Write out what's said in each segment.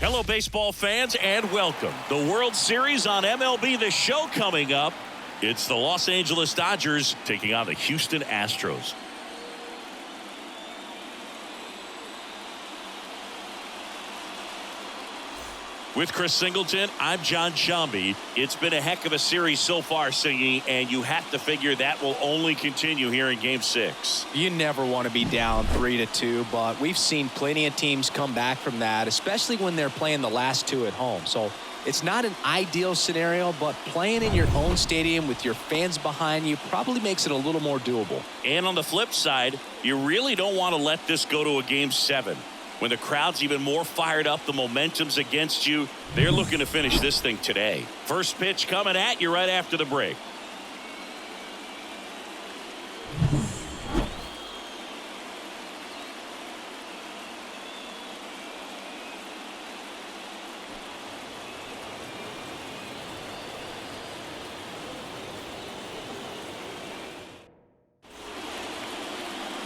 Hello, baseball fans, and welcome. The World Series on MLB The Show coming up. It's the Los Angeles Dodgers taking on the Houston Astros. With Chris Singleton, I'm John Shambi. It's been a heck of a series so far, Singy, and you have to figure that will only continue here in Game 6. You never want to be down 3-2, but we've seen plenty of teams come back from that, especially when they're playing the last two at home. So it's not an ideal scenario, but playing in your own stadium with your fans behind you probably makes it a little more doable. And on the flip side, you really don't want to let this go to a Game 7. When the crowd's even more fired up, the momentum's against you. They're looking to finish this thing today. First pitch coming at you right after the break.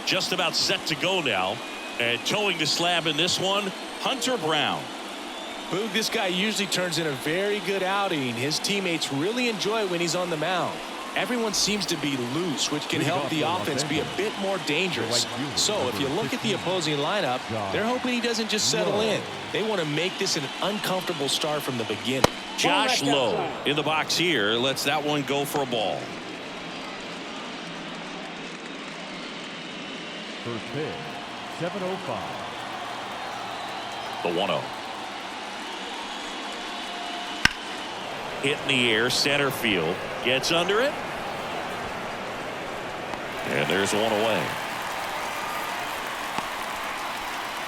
Just about set to go now. And towing the slab in this one, Hunter Brown. Boog, this guy usually turns in a very good outing. His teammates really enjoy when he's on the mound. Everyone seems to be loose, which can help the offense be a bit more dangerous. So if you look at the opposing lineup, they're hoping he doesn't just settle in. They want to make this an uncomfortable start from the beginning. Josh Lowe in the box here lets that one go for a ball. First pitch. 7:05. The 1-0. Hit in the air, center field. Gets under it. And there's one away.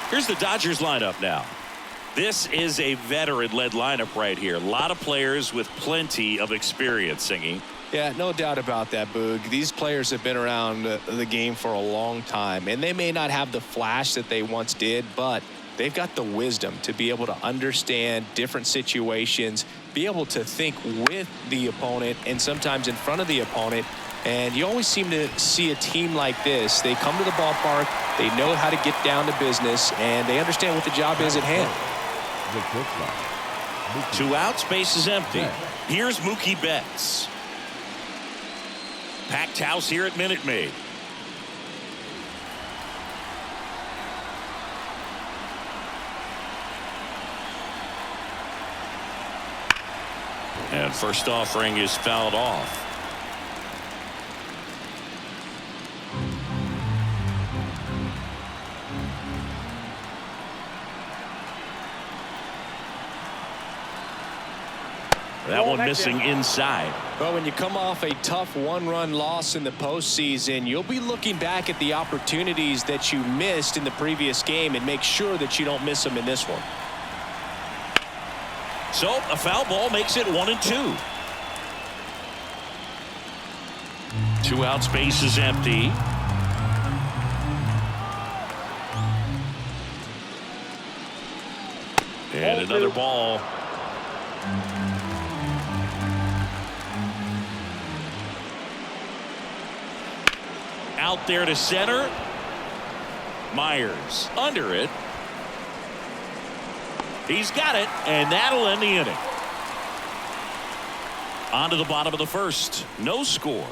Here's the Dodgers lineup now. This is a veteran-led lineup right here. A lot of players with plenty of experience, Singy. Yeah, no doubt about that, Boog. These players have been around the game for a long time, and they may not have the flash that they once did, but they've got the wisdom to be able to understand different situations, be able to think with the opponent and sometimes in front of the opponent. And you always seem to see a team like this. They come to the ballpark, they know how to get down to business, and they understand what the job is at hand. 2 outs, base is empty. Here's Mookie Betts. Packed house here at Minute Maid. And first offering is fouled off. That one missing inside. Well, when you come off a tough one-run loss in the postseason, you'll be looking back at the opportunities that you missed in the previous game and make sure that you don't miss them in this one. So a foul ball makes it 1-2. 2 outs, base is empty. And another ball. Out there to center. Myers under it. He's got it, and that'll end the inning. On to the bottom of the first. No score.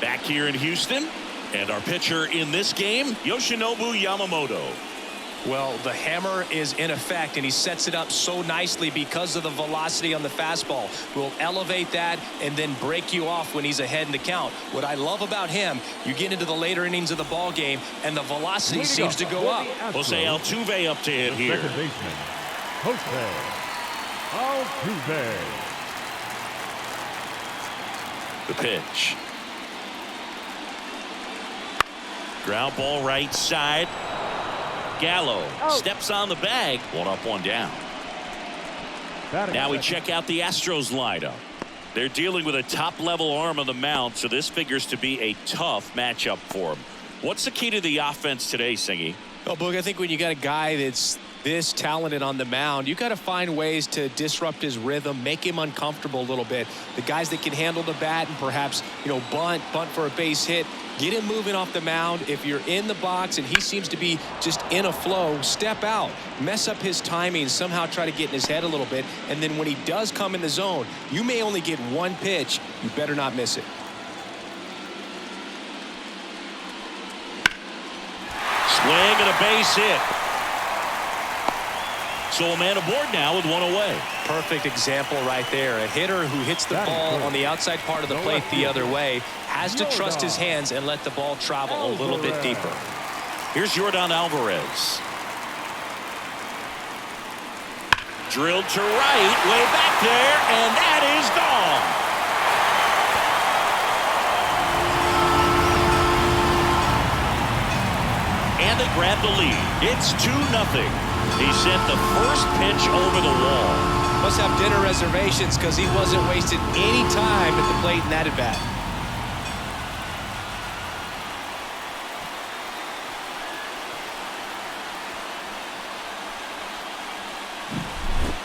Back here in Houston, and our pitcher in this game, Yoshinobu Yamamoto. Well, the hammer is in effect, and he sets it up so nicely because of the velocity on the fastball. Will elevate that and then break you off when he's ahead in the count. What I love about him, you get into the later innings of the ball game, and the velocity seems to go up. Jose Altuve up to hit here. Second baseman, Jose Altuve. The pitch. Ground ball right side. Gallo steps on the bag. 1 up, 1 down. Now we check out the Astros lineup. They're dealing with a top-level arm on the mound, so this figures to be a tough matchup for them. What's the key to the offense today, Singy? Well, Boog, I think when you got a guy that's this talented on the mound, you got to find ways to disrupt his rhythm, make him uncomfortable a little bit. The guys that can handle the bat and perhaps, bunt for a base hit, get him moving off the mound. If you're in the box and he seems to be just in a flow, step out, mess up his timing, somehow try to get in his head a little bit. And then when he does come in the zone, you may only get one pitch. You better not miss it. Swing and a base hit. So a man aboard now with one away. Perfect example right there. A hitter who hits the ball on the outside part of the plate the other way has to trust his hands and let the ball travel a little bit deeper. Here's Yordan Alvarez. Drilled to right, way back there, and that is gone. And they grab the lead. It's 2-0. He sent the first pitch over the wall. Must have dinner reservations because he wasn't wasting any time at the plate in that at bat.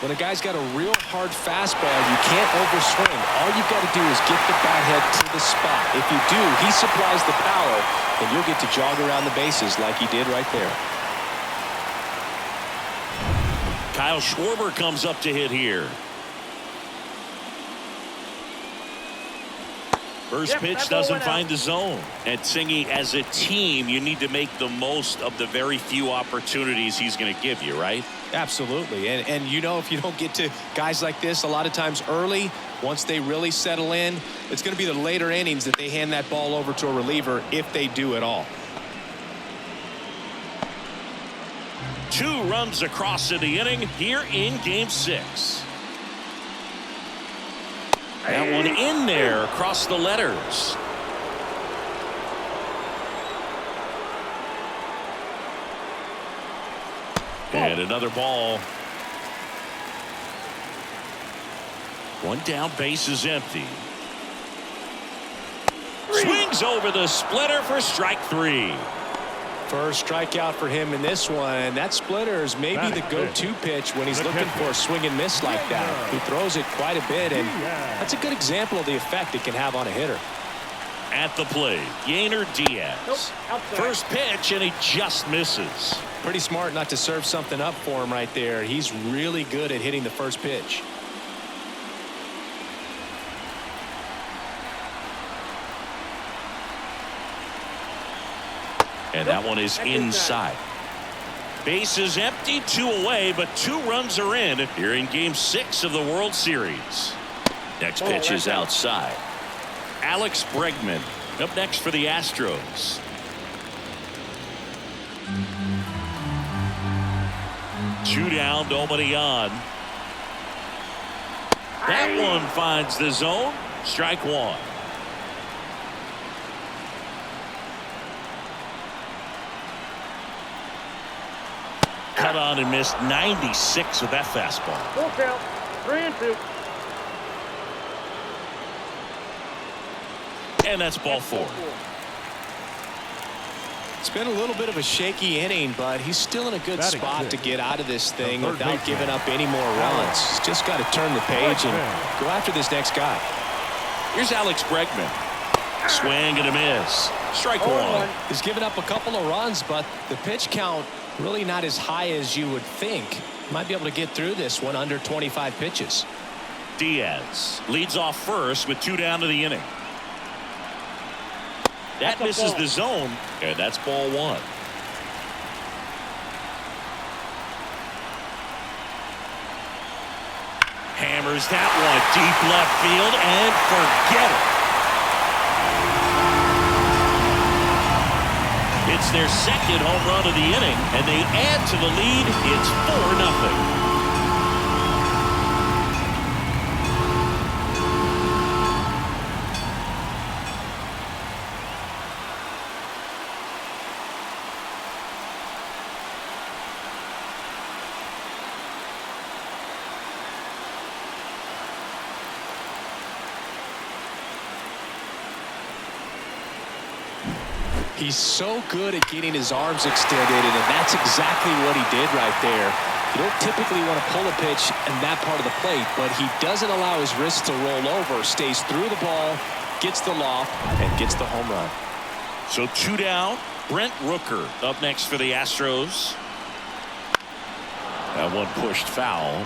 When a guy's got a real hard fastball, you can't overswing. All you've got to do is get the bat head to the spot. If you do, he supplies the power, and you'll get to jog around the bases like he did right there. Kyle Schwarber comes up to hit here. First pitch doesn't find the zone. And Singy, as a team, you need to make the most of the very few opportunities he's going to give you, right? Absolutely. And if you don't get to guys like this a lot of times early, once they really settle in, it's going to be the later innings that they hand that ball over to a reliever, if they do at all. 2 runs across in the inning here in Game 6. That one in there across the letters. And another ball. One down, base is empty. Swings over the splitter for strike 3. First strikeout for him in this one. That splitter is maybe the go-to pitch when he's looking for a swing and miss like that. He throws it quite a bit, and that's a good example of the effect it can have on a hitter. At the plate, Yainer Diaz. First pitch, and he just misses. Pretty smart not to serve something up for him right there. He's really good at hitting the first pitch. And that one is inside. Base is empty, 2 away, but 2 runs are in here in Game 6 of the World Series. Next pitch is outside. Alex Bregman up next for the Astros. Two down, nobody on. That one finds the zone. Strike 1. Cut on and missed 96 with that fastball. Full count, 3-2. And that's ball 4. It's been a little bit of a shaky inning, but he's still in a good spot to get out of this thing without giving up any more runs. He's just got to turn the page and go after this next guy. Here's Alex Bregman. Swing and a miss. Strike 1. He's given up a couple of runs, but the pitch count really not as high as you would think. Might be able to get through this one under 25 pitches. Diaz leads off first with 2 down to the inning. That misses the zone, and that's ball 1. Hammers that one deep left field, and forget it. It's their second home run of the inning, and they add to the lead. It's 4-0. He's so good at getting his arms extended, and that's exactly what he did right there. You don't typically want to pull a pitch in that part of the plate, but he doesn't allow his wrist to roll over, stays through the ball, gets the loft, and gets the home run. So 2 down. Brent Rooker up next for the Astros. That one pushed foul.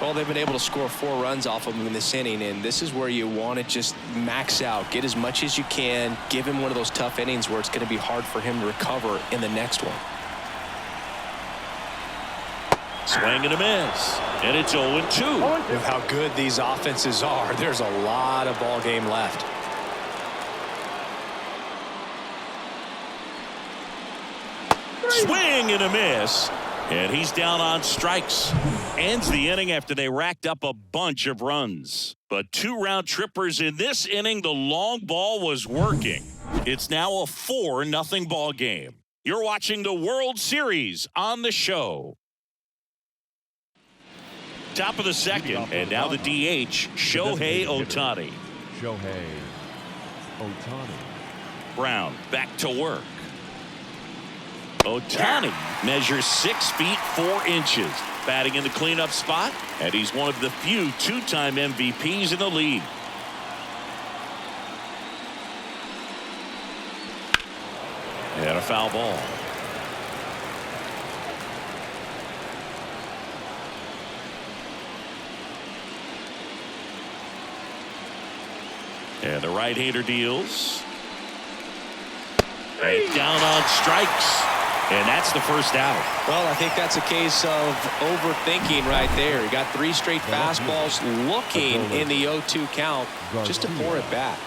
Well, they've been able to score 4 runs off of him in this inning, and this is where you want to just max out, get as much as you can, give him one of those tough innings where it's going to be hard for him to recover in the next one. Swing and a miss, and it's 0-2. With how good these offenses are, there's a lot of ball game left. Swing and a miss, and he's down on strikes. Ends the inning after they racked up a bunch of runs. But 2 round trippers in this inning. The long ball was working. It's now a 4-0 ball game. You're watching the World Series on the show. Top of the second, and now the DH, Shohei Ohtani. Shohei Ohtani. Brown back to work. Ohtani measures 6 feet 4 inches, batting in the cleanup spot, and he's one of the few 2-time MVPs in the league. And a foul ball. And the right-hander deals. And down on strikes. And that's the first out. Well, I think that's a case of overthinking right there. He got 3 straight fastballs looking in the 0-2 count just to pour it back.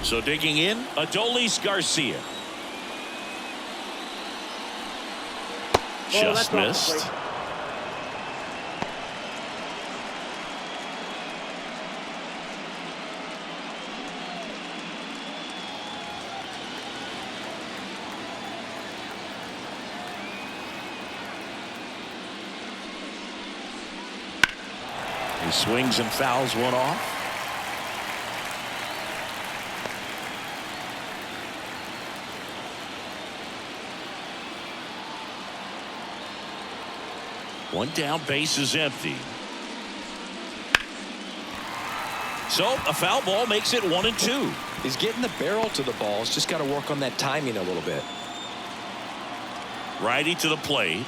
So digging in, Adolis Garcia. Just missed. He swings and fouls one off. One down, base is empty. So a foul ball makes it 1-2. He's getting the barrel to the ball. He's just got to work on that timing a little bit. Righty to the plate.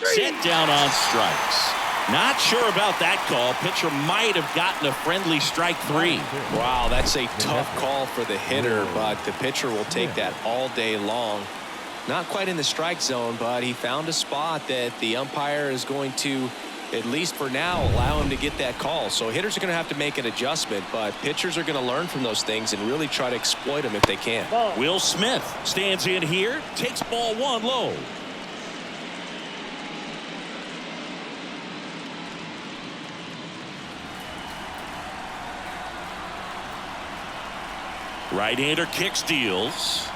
Set down on strikes. Not sure about that call. Pitcher might have gotten a friendly strike 3. Wow, that's a tough call for the hitter, but the pitcher will take that all day long. Not quite in the strike zone, but he found a spot that the umpire is going to, at least for now, allow him to get that call. So hitters are going to have to make an adjustment, but pitchers are going to learn from those things and really try to exploit them if they can. Will Smith stands in here, takes ball 1 low. Right-hander kicks, deals.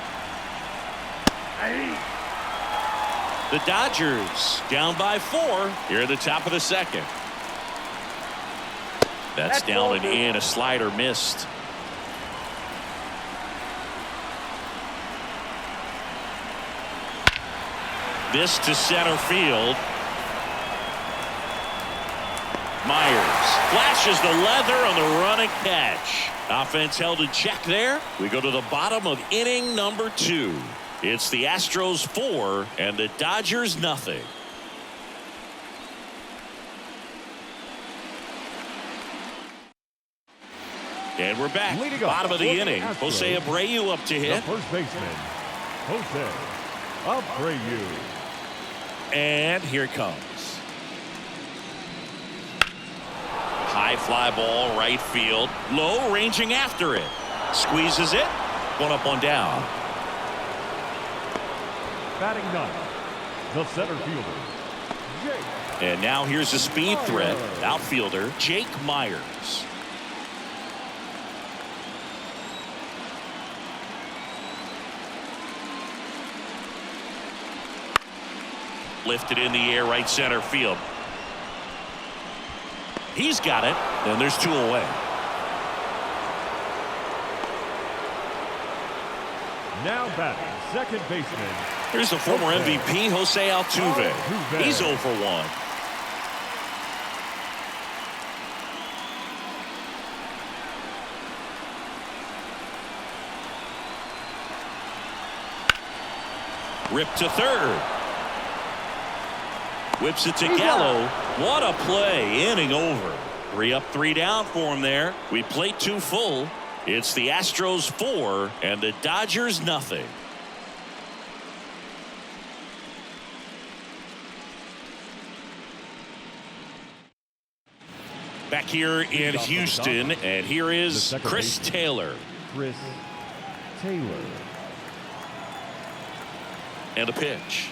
The Dodgers down by 4 here at the top of the second. That's down and in. A slider missed. This to center field. Myers flashes the leather on the running catch. Offense held in check there. We go to the bottom of inning number 2. It's the Astros 4 and the Dodgers nothing. And we're back. Bottom of the inning. Jose Abreu up to hit. The first baseman, Jose Abreu. And here it comes. High fly ball, right field. Low, ranging after it. Squeezes it. 1 up, 1 down. Batting 9th, the center fielder, Jake. And now here's a speed threat. Outfielder Jake Myers. Lifted in the air, right center field. He's got it, and there's 2 away. Now batting, second baseman. Here's the former MVP, Shohei Ohtani. He's 0 for 1. Rip to third. Whips it to Gallo. What a play. Inning over. 3 up, 3 down for him there. We played 2 full. It's the Astros 4 and the Dodgers nothing. Back here in Houston, and here is Chris Taylor. Chris Taylor. And a pitch.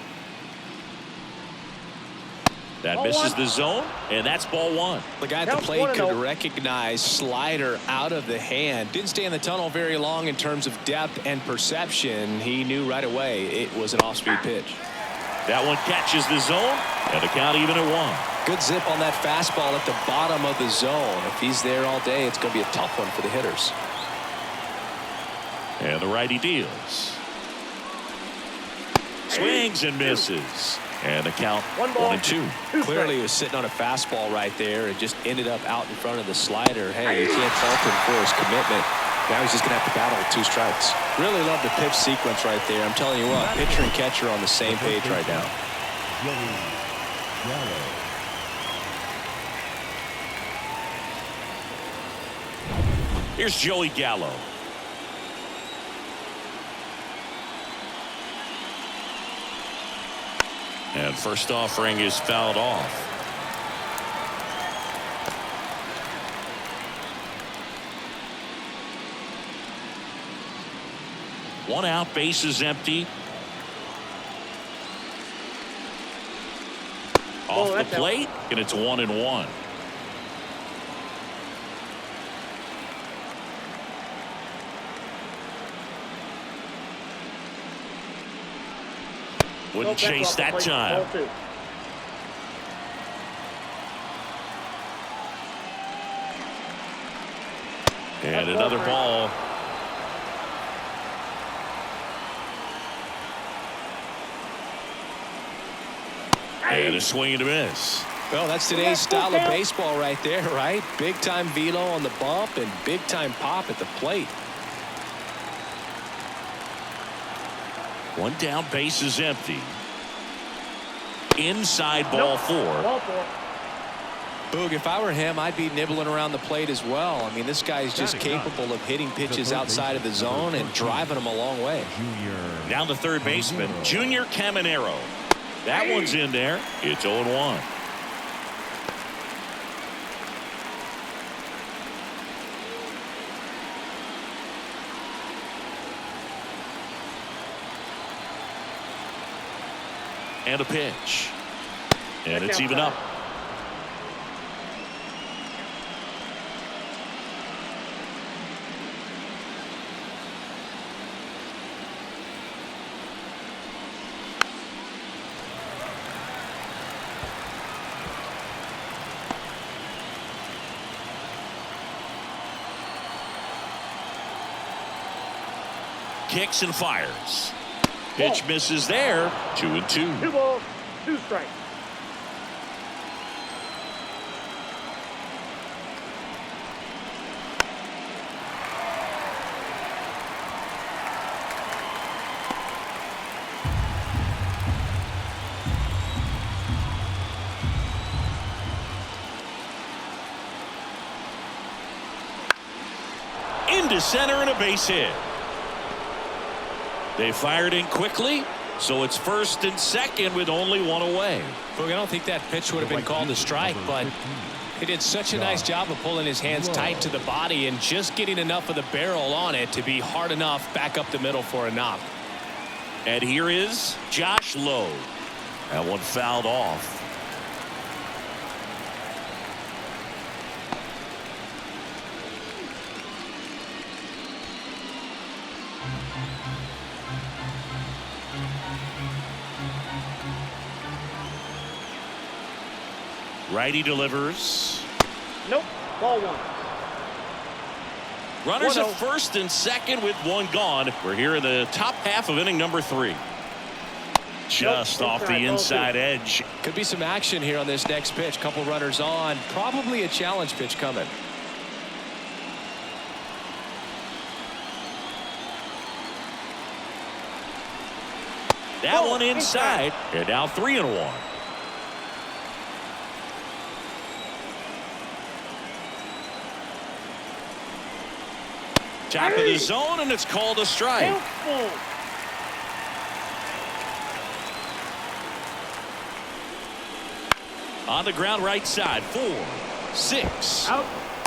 That misses the zone, and that's ball 1. The guy at the plate could recognize slider out of the hand. Didn't stay in the tunnel very long in terms of depth and perception. He knew right away it was an off-speed pitch. That one catches the zone, and the count even at 1. Good zip on that fastball at the bottom of the zone. If he's there all day, it's going to be a tough one for the hitters. And the righty deals. Swings and misses. And the count 1-2. Clearly he was sitting on a fastball right there and just ended up out in front of the slider. Hey, you can't fault him for his commitment. Now he's just going to have to battle with 2 strikes. Really love the pitch sequence right there. I'm telling you what, pitcher and catcher on the same page right now. Here's Joey Gallo. And first offering is fouled off. One out, base is empty. Off the plate, and it's 1-1. Wouldn't chase that time. And another ball. And a swing and a miss. Well, that's today's style of baseball right there, right? Big time velo on the bump and big time pop at the plate. One down, base is empty. Inside ball 4. Boog, if I were him, I'd be nibbling around the plate as well. I mean, this guy's just capable of hitting pitches outside of the zone and driving them a long way. Down to third baseman, Junior Caminero. That one's in there. It's 0-1. And a pitch. And it's even up. Kicks and fires. Pitch misses there. 2-2. 2 balls, 2 strikes. Into center and a base hit. They fired in quickly, so it's first and second with only 1 away. Look, I don't think that pitch would have been called a strike, but he did such a nice job of pulling his hands tight to the body and just getting enough of the barrel on it to be hard enough back up the middle for a knock. And here is Josh Lowe. That one fouled off. Righty delivers. Nope. Ball 1. Runners at 1-0. first and second with one gone. We're here in the top half of inning number 3. Just Nope, off the inside edge. Could be some action here on this next pitch. Couple runners on. Probably a challenge pitch coming. That one inside. And now 3-1. Top of the zone, and it's called a strike. Helpful. On the ground right side. 4, 6, Out.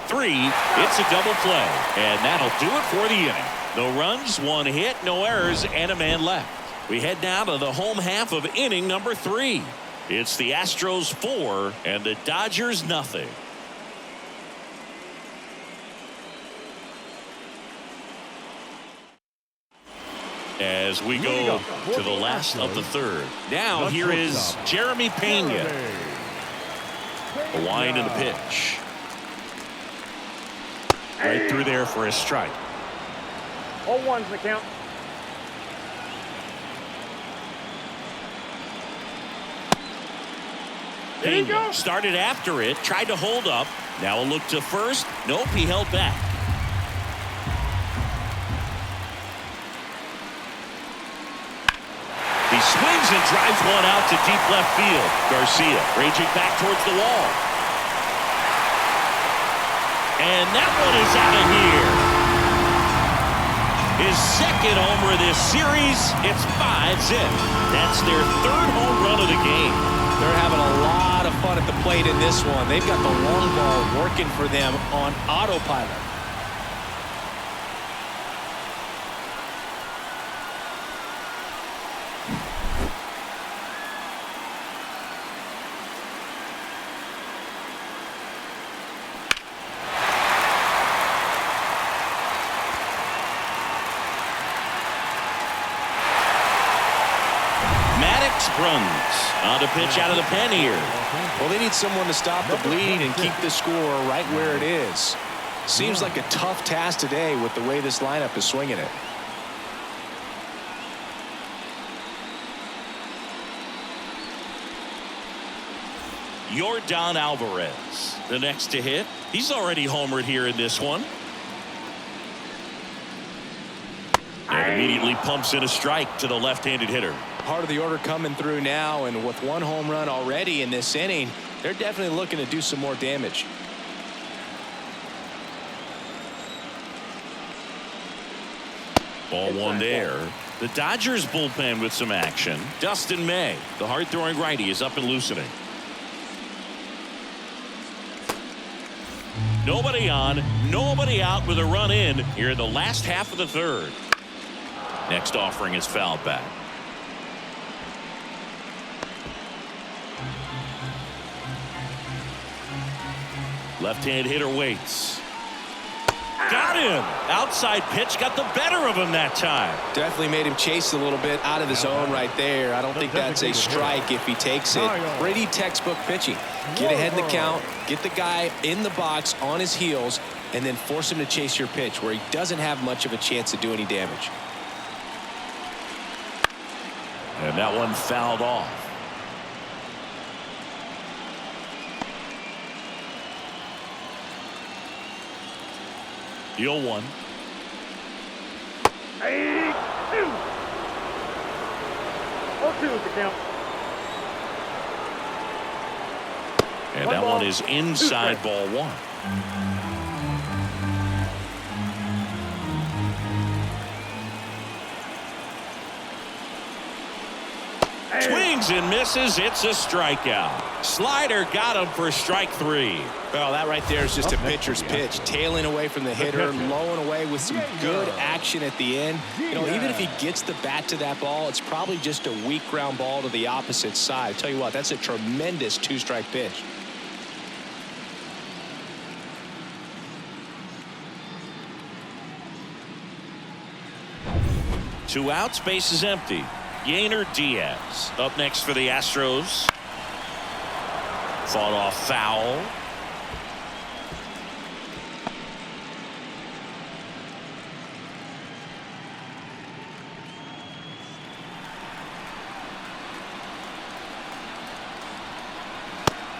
3. It's a double play. And that'll do it for the inning. No runs, 1 hit, no errors, and a man left. We head now to the home half of inning number 3. It's the Astros 4 and the Dodgers nothing. As we go to the last of the third. Now here is Jeremy Pena. A wind and a pitch. Right through there for a strike. 0-1's the count. There you Pena go. started after it, tried to hold up. Now a look to first. Nope, he held back. He swings and drives one out to deep left field. Garcia raging back towards the wall. And that one is out of here. His second homer of this series. It's 5-zip. That's their 3rd home run of the game. They're having a lot of fun at the plate in this one. They've got the long ball working for them on autopilot. Runs on to pitch out of the pen here. Well, they need someone to stop the bleeding and keep the score right where it is. Seems like a tough task today with the way this lineup is swinging it. Yordan Alvarez, the next to hit. He's already homered here in this one. And immediately pumps in a strike to the left-handed hitter. Part of the order coming through now, and with 1 home run already in this inning, they're definitely looking to do some more damage. Ball 1 there. The Dodgers bullpen with some action. Dustin May, the hard-throwing righty, is up and loosening. Nobody on, nobody out with a run in here in the last half of the 3rd. Next offering is fouled back. Left-hand hitter waits. Got him. Outside pitch got the better of him that time. Definitely made him chase a little bit out of the zone right there. I don't think that's a strike if he takes it. Pretty textbook pitching. Get ahead in the count, get the guy in the box on his heels, and then force him to chase your pitch where he doesn't have much of a chance to do any damage. And that one fouled off. The 0-1. 0-2 is the count. And that one is inside ball 1. Swings and misses. It's a strikeout. Slider got him for strike 3. Well, that right there is just a pitcher's pitch. Tailing away from the hitter, lowing away with some good action at the end. You know, even if he gets the bat to that ball, it's probably just a weak ground ball to the opposite side. Tell you what, that's a tremendous 2-strike pitch. Two outs, base is empty. Yainer Diaz up next for the Astros. Fought off foul.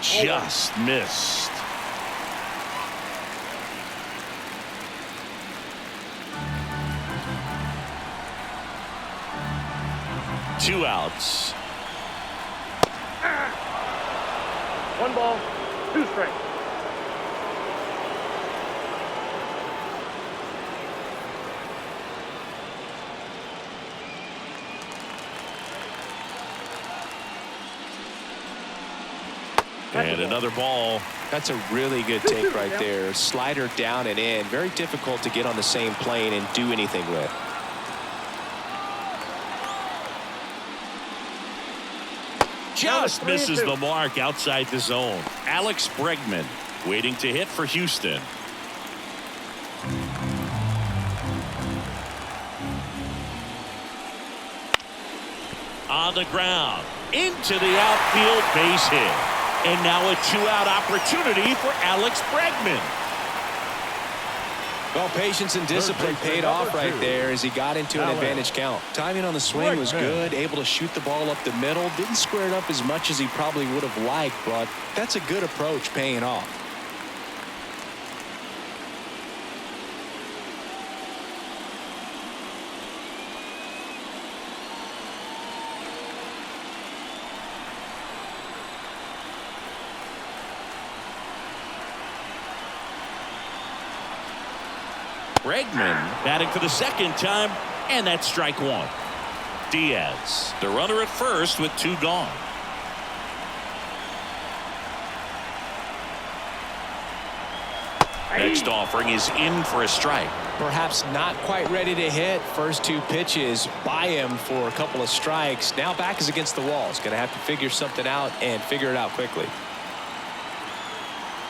Just missed. Two outs. 1 ball, 2 strikes. And another ball. That's a really good take right there. Slider down and in. Very difficult to get on the same plane and do anything with. Just misses the mark outside the zone. Alex Bregman waiting to hit for Houston. On the ground, into the outfield, base hit. And now a 2-out opportunity for Alex Bregman. Well, patience and discipline paid off right there as he got into an advantage count. Timing on the swing was good, able to shoot the ball up the middle. Didn't square it up as much as he probably would have liked, but that's a good approach paying off. Bregman batting for the second time, and that's strike 1. Diaz, the runner at first with 2 gone. Next offering is in for a strike. Perhaps not quite ready to hit. First 2 pitches by him for a couple of strikes. Now back is against the wall. He's going to have to figure something out and figure it out quickly.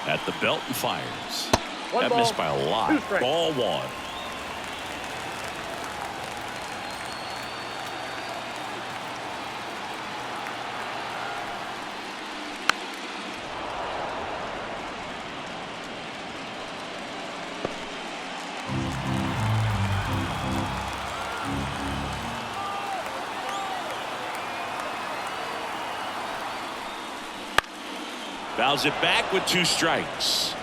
At the belt and fires. That missed by a lot. Ball 1. Fouls it back with 2 strikes.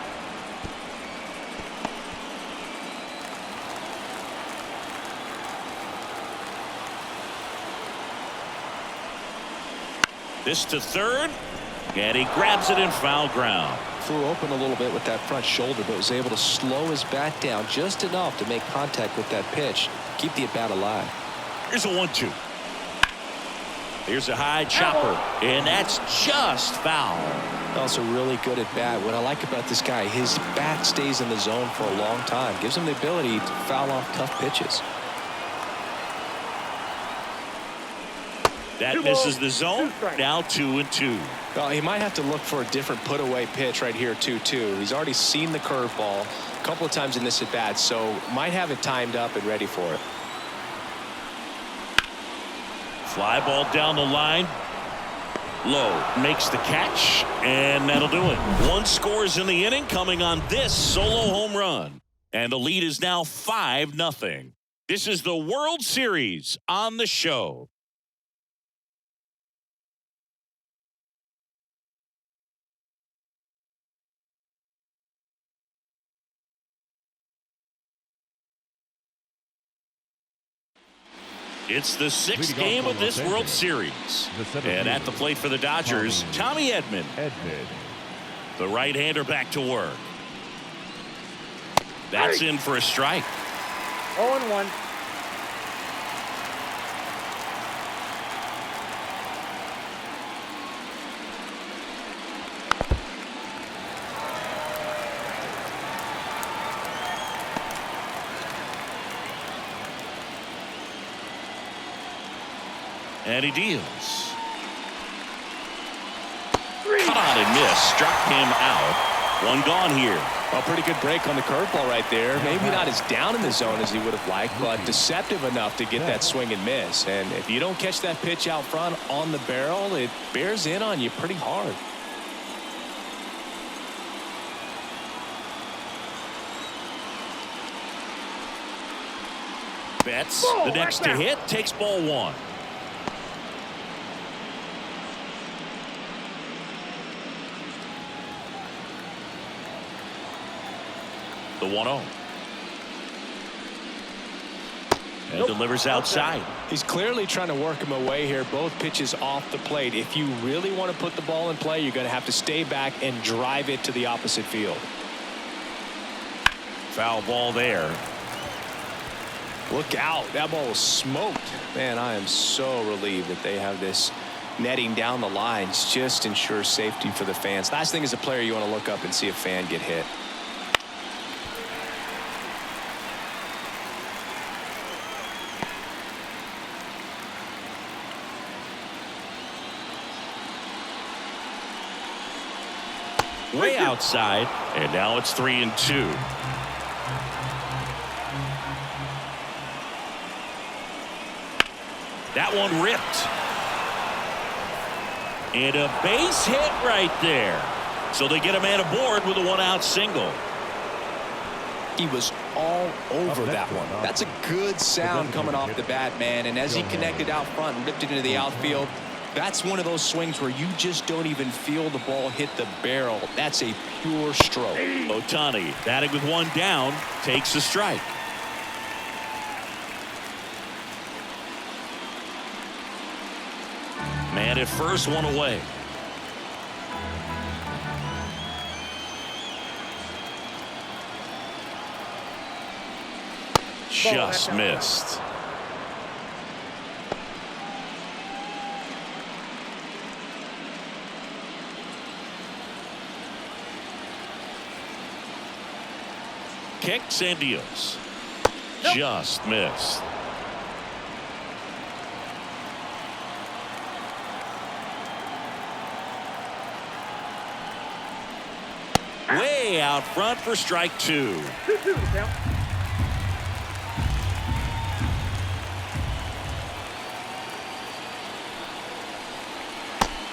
This to third, and he grabs it in foul ground. Flew open a little bit with that front shoulder, but was able to slow his bat down just enough to make contact with that pitch, keep the at-bat alive. Here's a 1-2. Here's a high chopper, and that's just foul. Also really good at bat. What I like about this guy, his bat stays in the zone for a long time, gives him the ability to foul off tough pitches. That misses the zone. Now 2-2. Well, he might have to look for a different put-away pitch right here, 2-2. He's already seen the curveball a couple of times in this at-bat, so might have it timed up and ready for it. Fly ball down the line. Low makes the catch, and that'll do it. 1 scores in the inning coming on this solo home run. And the lead is now 5-0. This is the World Series on the show. It's the 6th game of this World Series. And at the plate for the Dodgers, Tommy Edman. The right-hander back to work. That's in for a strike. 0-1. And he deals. Cut on and miss. Struck him out. 1 gone here. A pretty good break on the curveball right there. Maybe not as down in the zone as he would have liked, but deceptive enough to get that swing and miss. And if you don't catch that pitch out front on the barrel, it bears in on you pretty hard. Betts, the next to hit, takes ball 1. the 1-0. And delivers outside. He's clearly trying to work him away here. Both pitches off the plate. If you really want to put the ball in play, you're going to have to stay back and drive it to the opposite field. Foul ball there. Look out. That ball was smoked. Man, I am so relieved that they have this netting down the lines. Just ensures safety for the fans. Last thing as a player, you want to look up and see a fan get hit. Way outside, and now it's 3-2. That one ripped. And a base hit right there. So they get a man aboard with a 1-out single. He was all over that one. That's a good sound coming off the bat, man. And as he connected out front and ripped it into the outfield, that's one of those swings where you just don't even feel the ball hit the barrel. That's a pure stroke. Ohtani batting with one down, takes a strike. Man at first, one away. Just missed. Kicks and deals. Just missed. Way out front for strike 2. 2-2 count.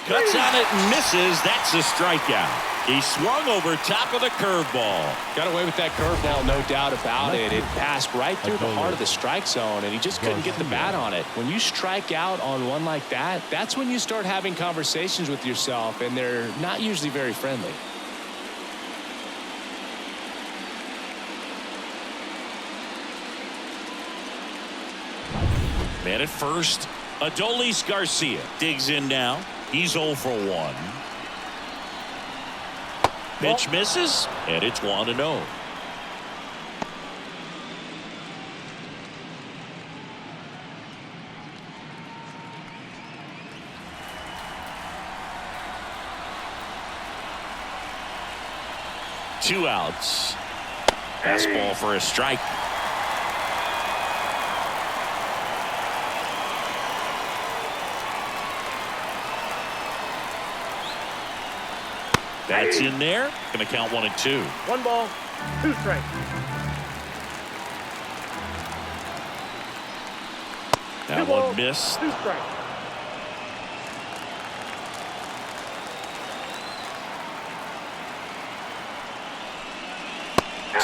Cuts on it and misses. That's a strikeout. He swung over top of the curveball. Got away with that curveball, no doubt about it. It passed right through the heart of the strike zone, and he just couldn't get the bat on it. When you strike out on one like that, that's when you start having conversations with yourself, and they're not usually very friendly. Man at first, Adolis Garcia digs in now. He's 0 for 1. Pitch misses, and it's 1-0. Two outs. Fastball for a strike. That's in there. Going to count 1-2. 1 ball, 2 strikes. That one missed. 2 strikes.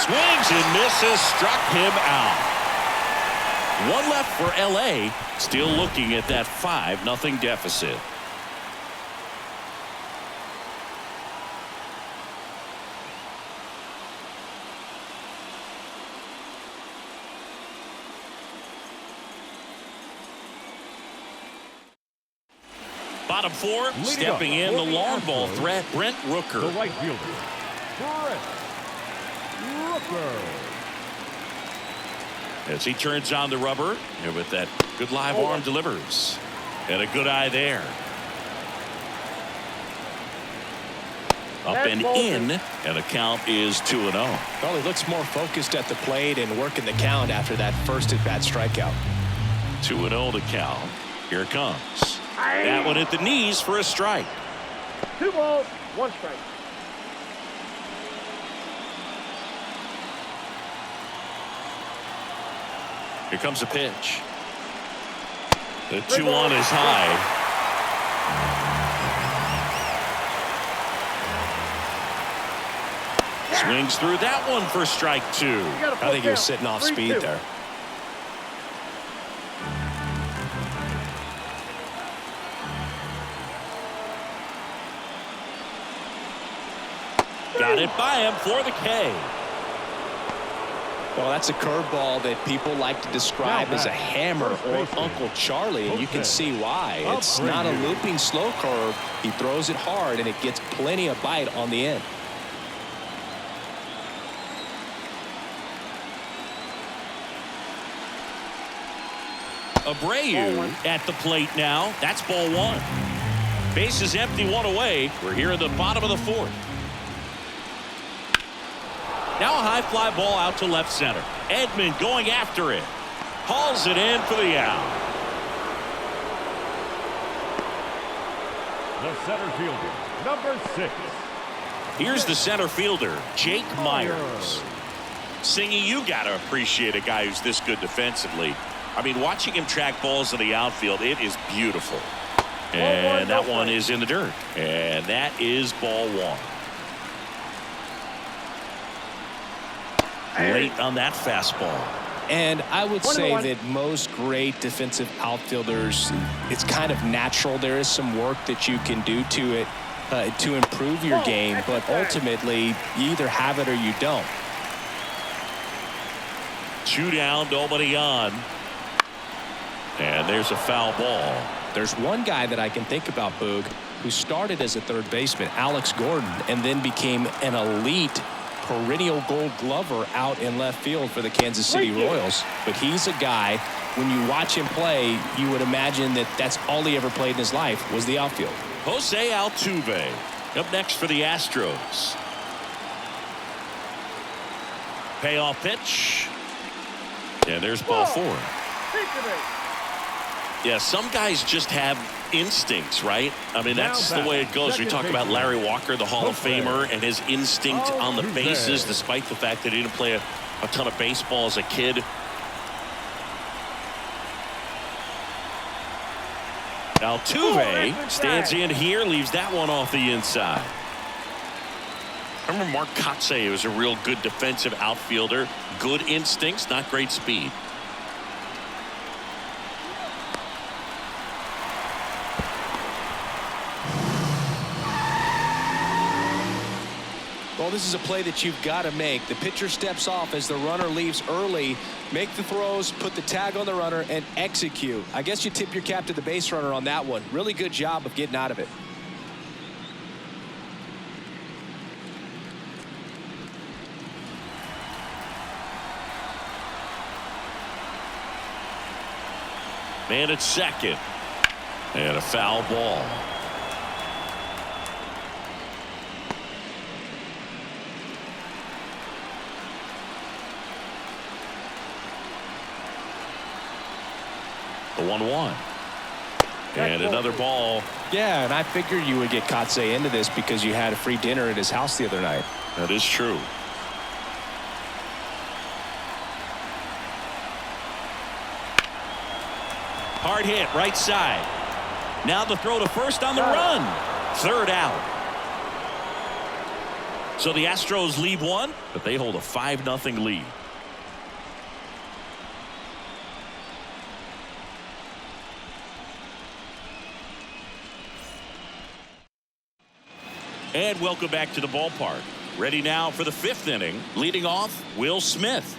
Swings and misses. Struck him out. One left for LA. Still looking at that 5-0 deficit. Bottom 4, stepping in the long ball threat, Brent Rooker. The right fielder, Brent Rooker. As he turns on the rubber, and with that good live arm delivers. And a good eye there. Up and in, and the count is 2-0. Well, he looks more focused at the plate and working the count after that first at-bat strikeout. 2-0 to count. Here it comes. That one at the knees for a strike. 2 balls, 1 strike. Here comes a pitch. The 2-1 is high. Swings through that one for strike 2. I think he was sitting off speed there. Got it by him for the K. Well, that's a curveball that people like to describe as a hammer or Uncle Charlie, and you can see why. It's not a looping slow curve. He throws it hard, and it gets plenty of bite on the end. Abreu at the plate now. That's ball one. Base is empty, one away. We're here at the bottom of the fourth. Now a high fly ball out to left center. Edman going after it. Hauls it in for the out. The center fielder, number 6. Here's the center fielder, Jake Myers. Singy, you got to appreciate a guy who's this good defensively. I mean, watching him track balls in the outfield, it is beautiful. And that one is in the dirt. And that is ball one. Late on that fastball. And I would say that most great defensive outfielders, it's kind of natural. There is some work that you can do to it to improve your game, but ultimately you either have it or you don't. 2 down, nobody on. And there's a foul ball. There's one guy that I can think about, Boog, who started as a third baseman, Alex Gordon, and then became an elite perennial gold glover out in left field for the Kansas City Royals. But he's a guy, when you watch him play, you would imagine that that's all he ever played in his life was the outfield. Jose Altuve up next for the Astros. Payoff pitch. And there's ball 4. Yeah, some guys just have instincts, right? I mean, that's the way it goes. We talk about Larry Walker, the Hall of Famer, and his instinct on the bases, despite the fact that he didn't play a ton of baseball as a kid. Altuve stands in here, leaves that one off the inside. I remember Mark Kotsay was a real good defensive outfielder. Good instincts, not great speed. Well, this is a play that you've got to make. The pitcher steps off as the runner leaves early. Make the throws, put the tag on the runner, and execute. I guess you tip your cap to the base runner on that one. Really good job of getting out of it. Man at second. And a foul ball. The 1-1. And another ball. Yeah, and I figured you would get Kotsay into this because you had a free dinner at his house the other night. That is true. Hard hit, right side. Now the throw to first on the run. 3rd out. So the Astros lead 1, but they hold a 5-0 lead. And welcome back to the ballpark. Ready now for the 5th inning. Leading off, Will Smith.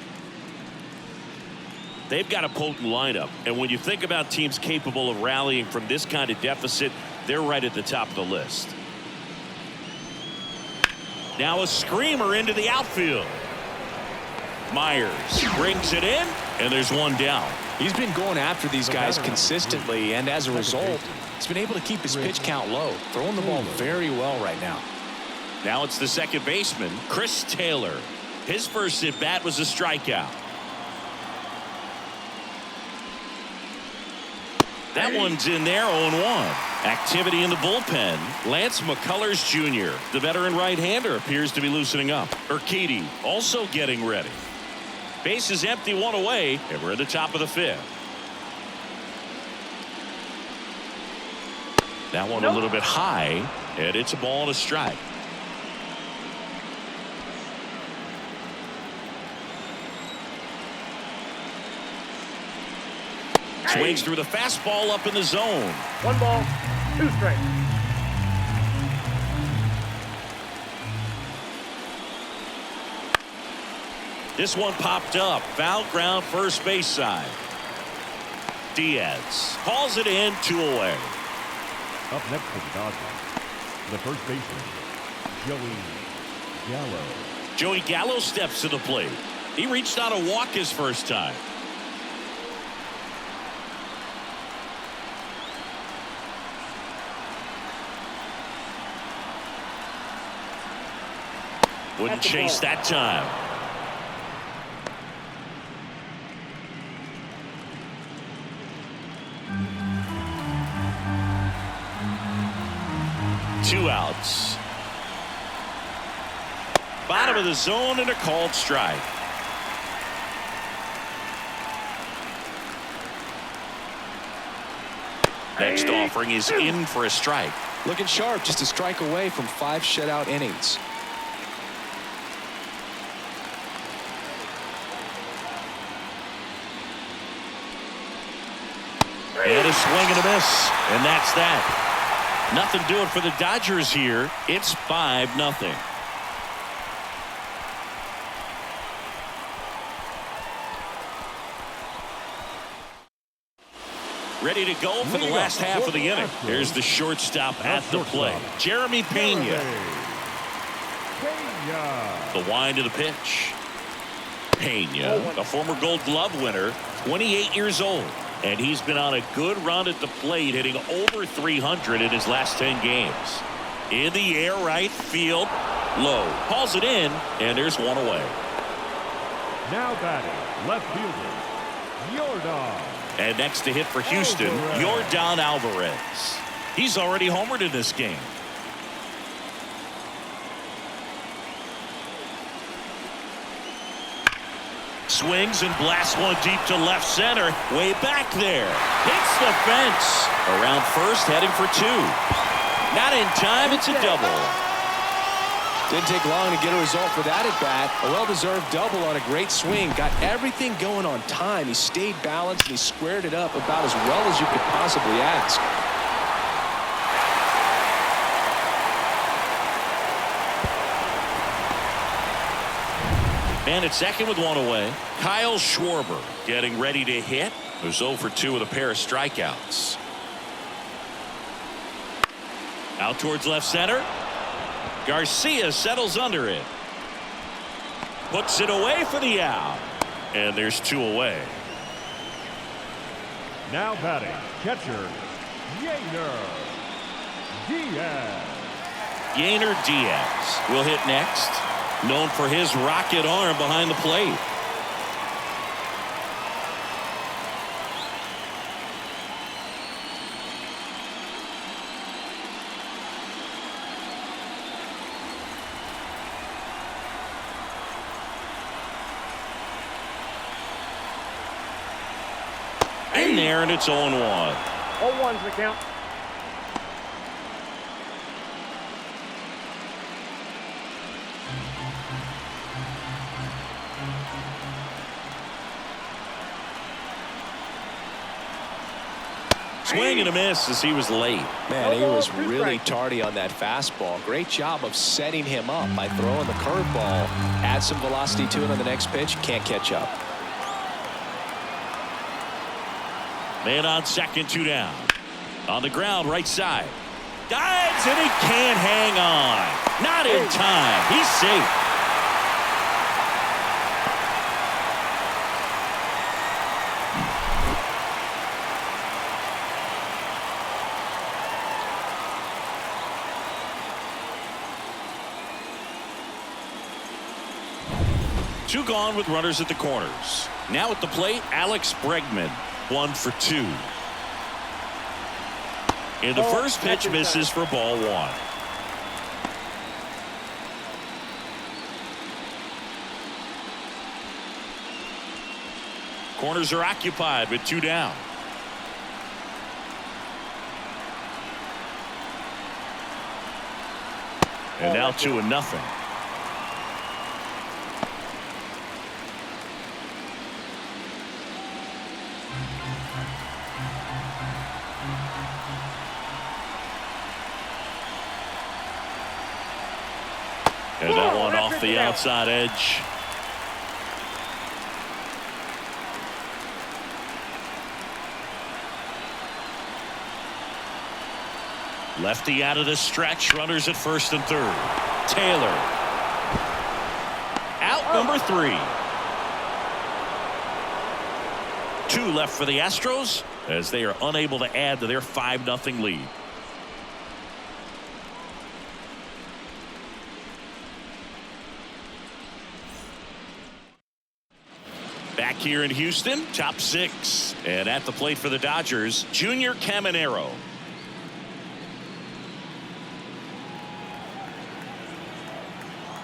They've got a potent lineup, and when you think about teams capable of rallying from this kind of deficit, they're right at the top of the list. Now a screamer into the outfield. Myers brings it in, and there's 1 down. He's been going after these guys consistently, and as a result, he's been able to keep his pitch count low, throwing the ball very well right now. Now it's the second baseman, Chris Taylor. His first at bat was a strikeout. That one's in there, 0-1. Activity in the bullpen. Lance McCullers Jr., the veteran right-hander, appears to be loosening up. Urquidy also getting ready. Base is empty, 1 away, and we're at the top of the 5th. That one a little bit high, and it's a ball and a strike. Swings through the fastball up in the zone. 1 ball, 2 strikes. This one popped up. Foul ground, first base side. Diaz calls it in, 2 away. Up next for the Dodgers, the first baseman, Joey Gallo. Joey Gallo steps to the plate. He reached out a walk his first time. Wouldn't chase that time. Two outs. Bottom of the zone and a called strike. Next offering is in for a strike. Looking sharp, just a strike away from 5 shutout innings. And a swing and a miss. And that's that. Nothing doing for the Dodgers here. It's 5-0. Ready to go for the last half of the inning. Here's the shortstop at the plate. Jeremy Pena. The wind of the pitch. Pena, a former Gold Glove winner, 28 years old. And he's been on a good run at the plate, hitting over 300 in his last 10 games. In the air, right field. Low. Calls it in, and there's 1 away. Now batting, left fielder, Yordan. And next to hit for Houston, Yordan Alvarez. He's already homered in this game. Swings and blasts one deep to left center. Way back there. Hits the fence. Around first, heading for 2. Not in time. It's a double. Didn't take long to get a result for that at bat. A well-deserved double on a great swing. Got everything going on time. He stayed balanced and he squared it up about as well as you could possibly ask. And at second with 1 away, Kyle Schwarber getting ready to hit. Who's 0 for 2 with a pair of strikeouts. Out towards left center. Garcia settles under it. Puts it away for the out. And there's 2 away. Now batting, catcher, Yainer Diaz. Yainer Diaz will hit next. Known for his rocket arm behind the plate. In there, and it's 0-1. 0-1's the count. Swing and a miss as he was late. Man, he was really tardy on that fastball. Great job of setting him up by throwing the curveball. Add some velocity to it on the next pitch. Can't catch up. Man on second, 2 down. On the ground, right side. Dives, and he can't hang on. Not in time. He's safe. Two gone with runners at the corners. Now at the plate, Alex Bregman, 1 for 2. In the first pitch, misses for ball 1. Corners are occupied with 2 down. And now 2-0. And that one off the outside edge. Lefty out of the stretch. Runners at first and third. Taylor. Out number 3. 2 left for the Astros as they are unable to add to their 5-0 lead. Back here in Houston, top 6. And at the plate for the Dodgers, Junior Caminero.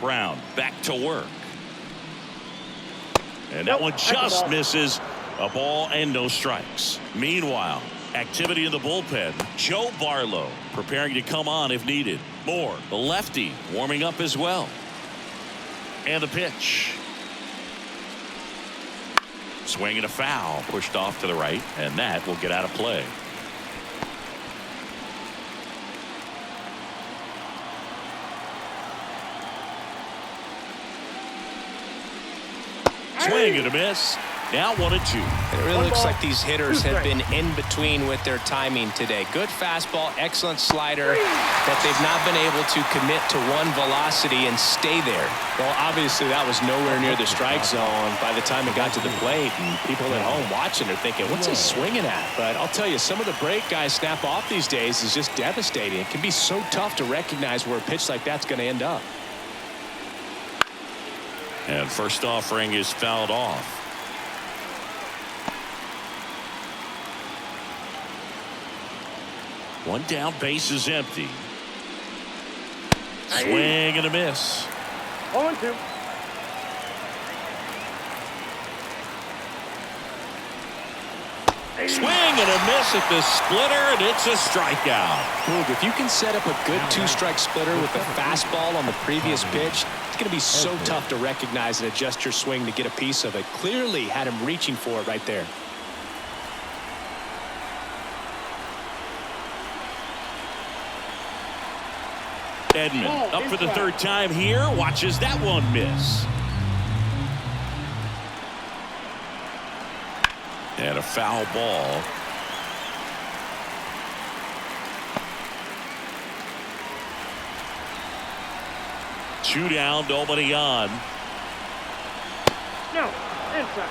Brown back to work. And that one just misses. A ball and no strikes. Meanwhile, activity in the bullpen. Joe Barlow preparing to come on if needed. Moore, the lefty, warming up as well. And the pitch. Swing and a foul, pushed off to the right, and that will get out of play. Swing and a miss. Now 1-2. It really looks like these hitters have been in between with their timing today. Good fastball, excellent slider, but they've not been able to commit to one velocity and stay there. Well, obviously that was nowhere near the strike zone by the time it got to the plate, and people at home watching are thinking, what's he swinging at? But I'll tell you, some of the break guys snap off these days is just devastating. It can be so tough to recognize where a pitch like that's going to end up. And first offering is fouled off. One down, base is empty. Swing and a miss. 0-2. Swing and a miss at the splitter, and it's a strikeout. Boog, if you can set up a good 2-strike splitter with a fastball on the previous pitch, it's going to be so tough to recognize and adjust your swing to get a piece of it. Clearly had him reaching for it right there. Edman up for the 3rd time here. Watches that one miss. And a foul ball. Two down, nobody on. No, inside.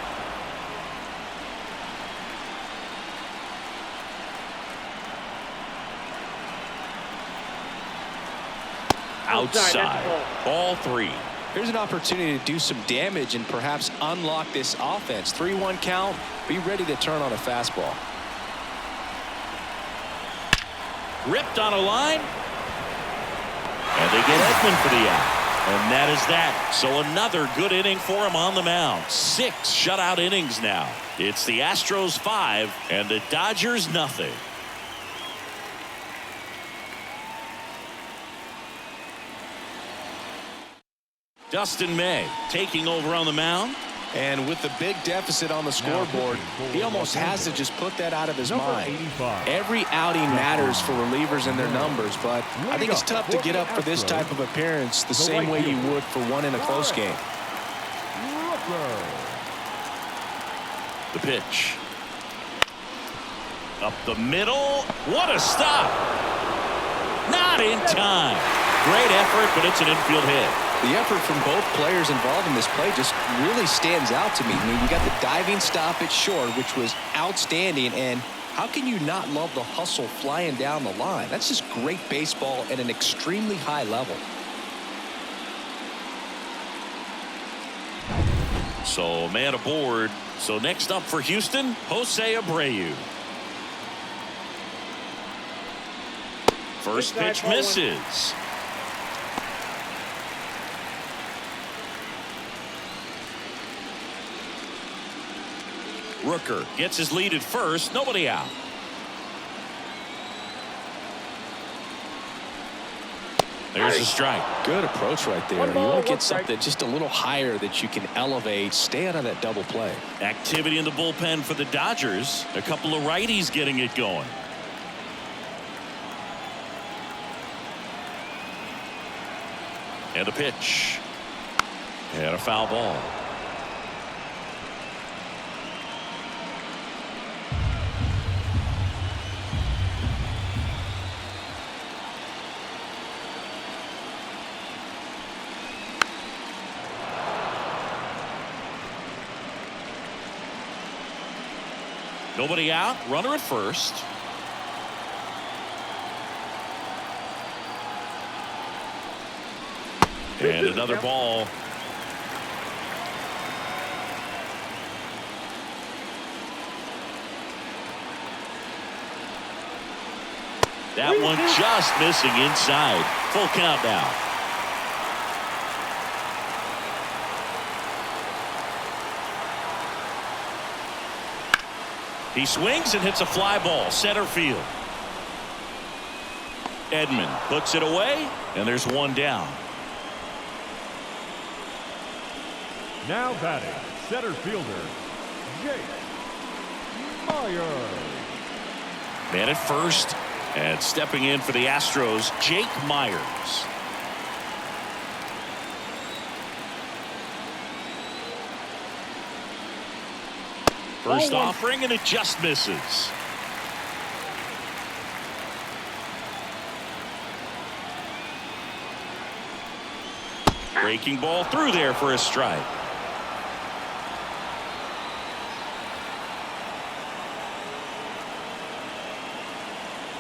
Outside. Ball 3. Here's an opportunity to do some damage and perhaps unlock this offense. 3-1 count. Be ready to turn on a fastball. Ripped on a line. And they get Edman for the out. And that is that. So another good inning for him on the mound. 6 shutout innings now. It's the Astros 5 and the Dodgers nothing. Dustin May taking over on the mound. And with the big deficit on the scoreboard, he almost has to just put that out of his mind. Every outing matters for relievers and their numbers, but I think it's tough to get up for this type of appearance the same way you would for one in a close game. The pitch. Up the middle. What a stop. Not in time. Great effort, but it's an infield hit. The effort from both players involved in this play just really stands out to me. I mean, you got the diving stop at short, which was outstanding, and how can you not love the hustle flying down the line? That's just great baseball at an extremely high level. So man aboard. So next up for Houston, Jose Abreu. First pitch misses. Rooker gets his lead at first. Nobody out. There's a strike. Good approach right there. You want to get something just a little higher that you can elevate. Stay out of that double play. Activity in the bullpen for the Dodgers. A couple of righties getting it going. And a pitch. And a foul ball. Nobody out. Runner at first. And another ball. That one just missing inside. Full count now. He swings and hits a fly ball center field. Edman puts it away, and there's one down. Now batting, center fielder, Jake Meyer. Man at first, and stepping in for the Astros, Jake Myers. First offering, and it just misses. Breaking ball through there for a strike.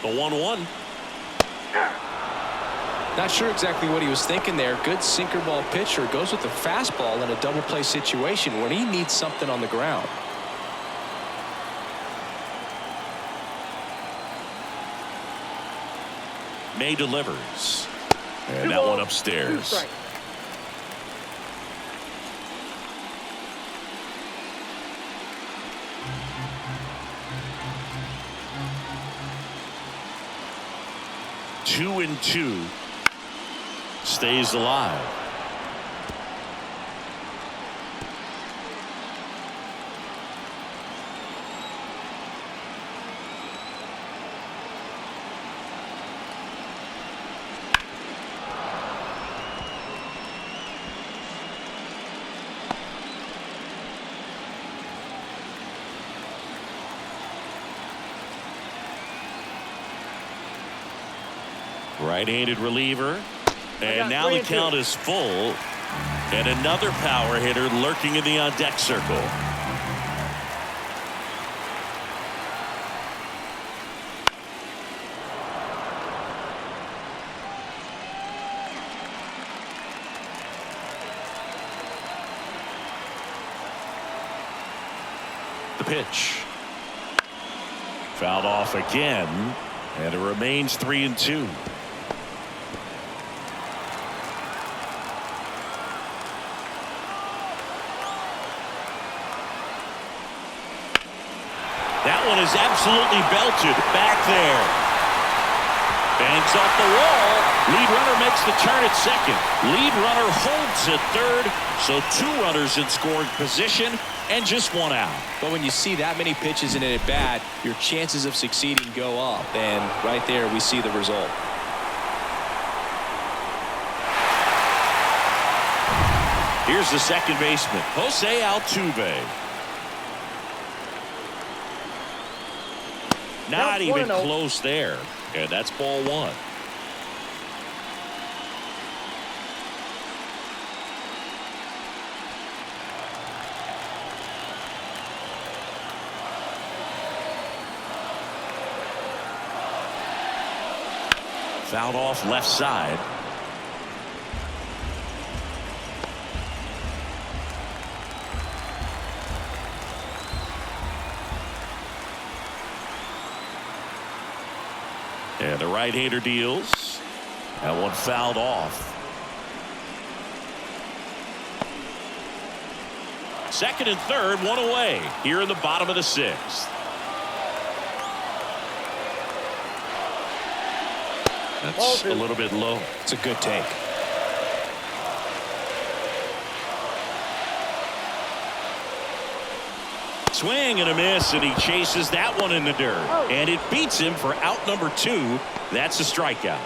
The 1-1. Not sure exactly what he was thinking there. Good sinker ball pitcher goes with the fastball in a double play situation when he needs something on the ground. May delivers. And that one upstairs. 2-2. Stays alive. Right-handed reliever, and now the count is full, and another power hitter lurking in the on-deck circle. The pitch. Fouled off again, and it remains 3-2. That one is absolutely belted back there. Bangs off the wall. Lead runner makes the turn at second. Lead runner holds at third. So 2 runners in scoring position and just 1 out. But when you see that many pitches in an at bat, your chances of succeeding go up. And right there we see the result. Here's the second baseman, Shohei Ohtani. Not even close there. And that's ball 1. Fouled off left side. And the right-hander deals. That one fouled off. Second and third, 1 away here in the bottom of the 6th. That's a little bit low. It's a good take. Swing and a miss, and he chases that one in the dirt. And it beats him for out number 2. That's a strikeout.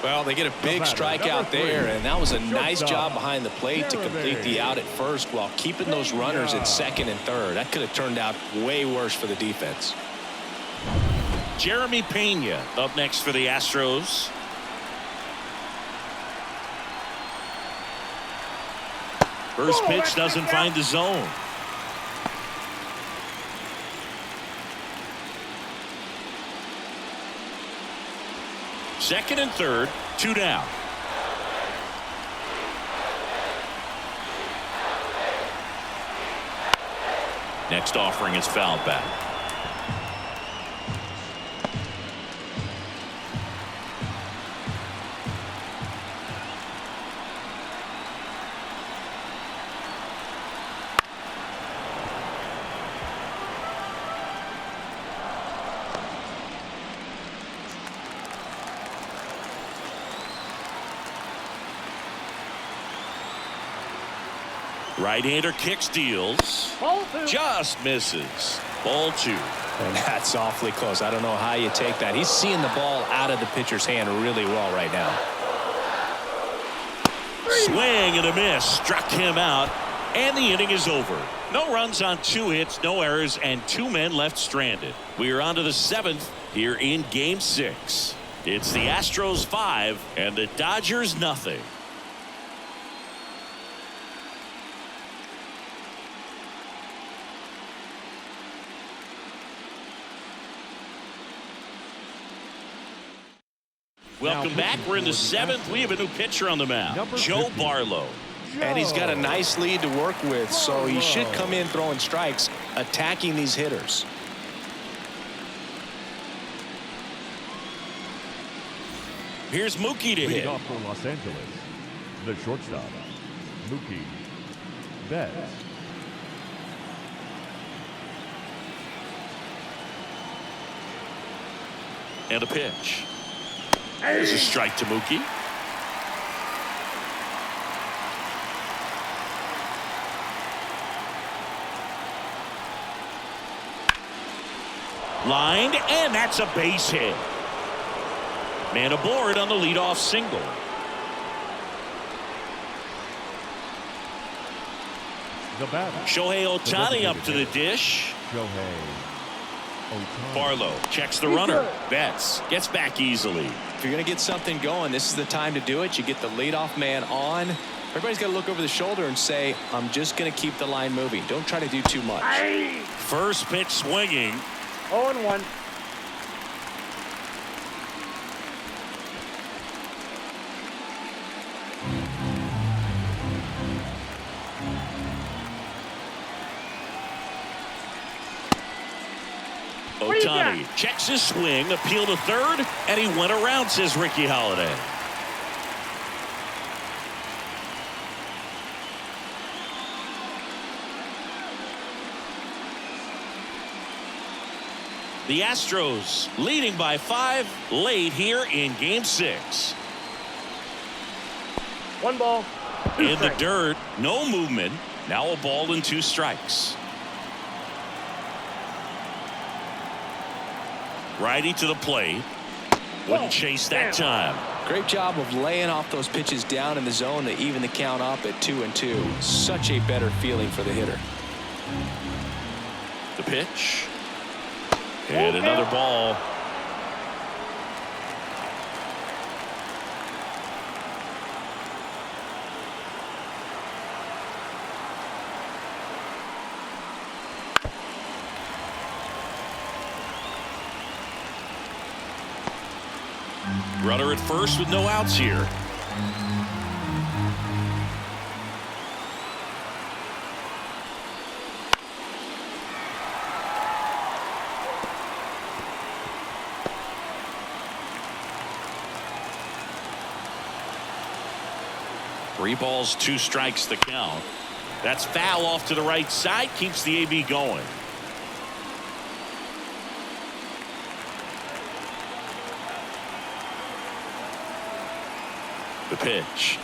Well, they get a big strikeout there, and that was a nice job behind the plate to complete the out at first while keeping those runners at second and third. That could have turned out way worse for the defense. Jeremy Pena up next for the Astros. First pitch doesn't find the zone. second and third, 2 down. Next offering is fouled back. Right-hander kicks, deals. Ball 2. Just misses. Ball 2. And that's awfully close. I don't know how you take that. He's seeing the ball out of the pitcher's hand really well right now. Swing and a miss. Struck him out. And the inning is over. No runs on 2 hits, no errors, and 2 men left stranded. We are on to the 7th here in Game 6. It's the Astros 5 and the Dodgers nothing. Welcome back. We're in the 7th. We have a new pitcher on the mound, Joe Barlow. And he's got a nice lead to work with, so he should come in throwing strikes, attacking these hitters. Here's Mookie to hit. Off for Los Angeles, the shortstop, Mookie Betts. And a pitch. There's a strike to Mookie. Lined, and that's a base hit. Man aboard on the leadoff single. The batter, Shohei Ohtani up to the dish. Shohei Ohtani. Barlow checks the runner. Betts gets back easily. If you're going to get something going, this is the time to do it. You get the leadoff man on. Everybody's got to look over the shoulder and say, I'm just going to keep the line moving. Don't try to do too much. First pitch swinging. 0-1. Ohtani checks his swing, appeal to third, and he went around, says Ricky Holiday. The Astros leading by 5 late here in Game 6. 1 ball. 2 In the strikes. dirt, no movement. Now a ball and 2 strikes. Righty to the plate. Wouldn't chase that time. Great job of laying off those pitches down in the zone to even the count up at 2-2. Such a better feeling for the hitter. The pitch. And another ball. Runner at first with no outs here. Three balls, 2 strikes the count. That's foul off to the right side, keeps the AB going. The pitch.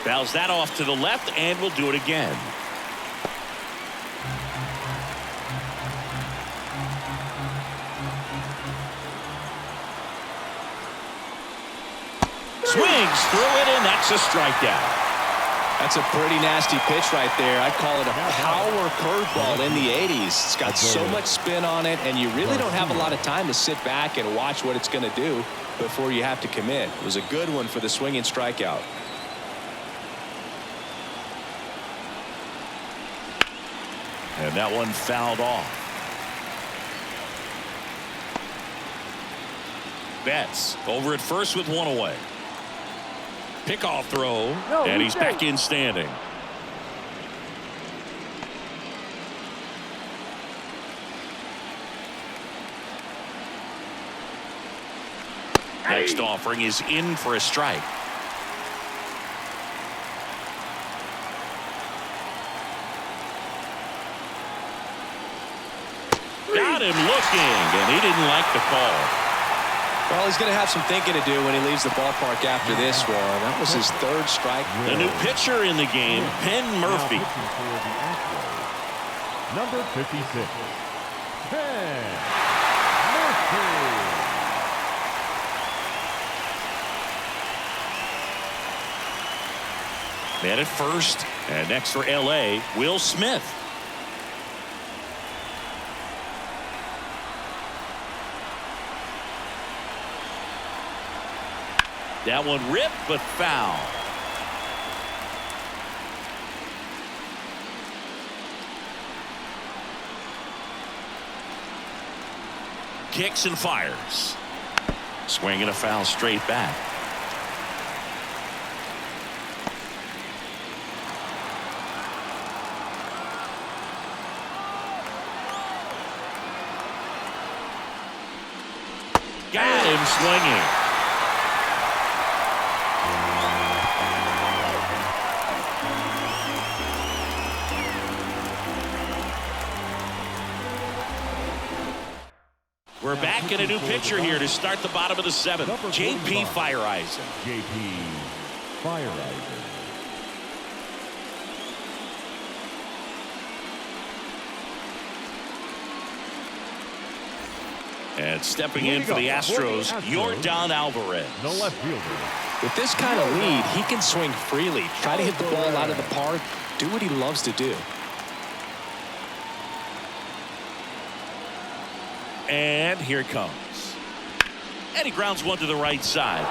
Fouls that off to the left, and will do it again. Swings through it, and that's a strikeout. That's a pretty nasty pitch right there. I'd call it a power curveball in the 80s. It's got so much spin on it, and you really don't have a lot of time to sit back and watch what it's going to do before you have to commit. It was a good one for the swinging strikeout. And that one fouled off. Betts over at first with one away. Pickoff throw, No, and he's he's safe. back in standing. Next offering is in for a strike. Got him looking, and he didn't like the call. Well, he's going to have some thinking to do when he leaves the ballpark after this one. That was his third strike. The new pitcher in the game, Penn Murphy. Number 56, Penn Murphy. Man at first, and next for L.A., Will Smith. That one ripped, but foul. Kicks and fires. Swinging a foul straight back. Got him swinging. We're back in a new pitcher here to start the bottom of the seventh. J.P. Fireisen. J.P. Fireisen. And stepping in for the Astros, Yordan Alvarez. The left fielder. With this kind of lead, he can swing freely, try to hit the ball out of the park, do what he loves to do. And here it comes. And he grounds one to the right side.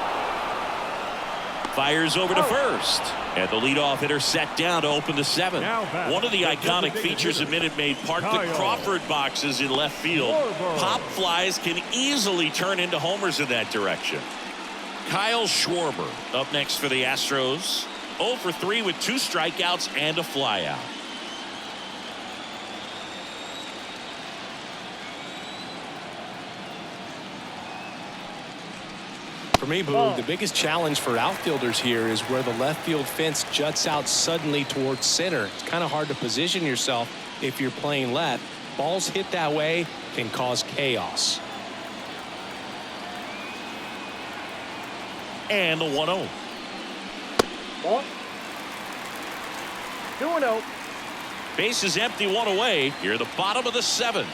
Fires over to first. And the leadoff hitter set down to open the seventh. One of the iconic features of Minute Maid Park, the Crawford boxes in left field. Pop flies can easily turn into homers in that direction. Kyle Schwarber up next for the Astros. 0 for 3 with 2 strikeouts and a flyout. For me, Boog, the biggest challenge for outfielders here is where the left field fence juts out suddenly towards center. It's kind of hard to position yourself if you're playing left. Balls hit that way can cause chaos. And the 1-0. Ball. 2-0. Base is empty, 1 away. Here, the bottom of the seventh.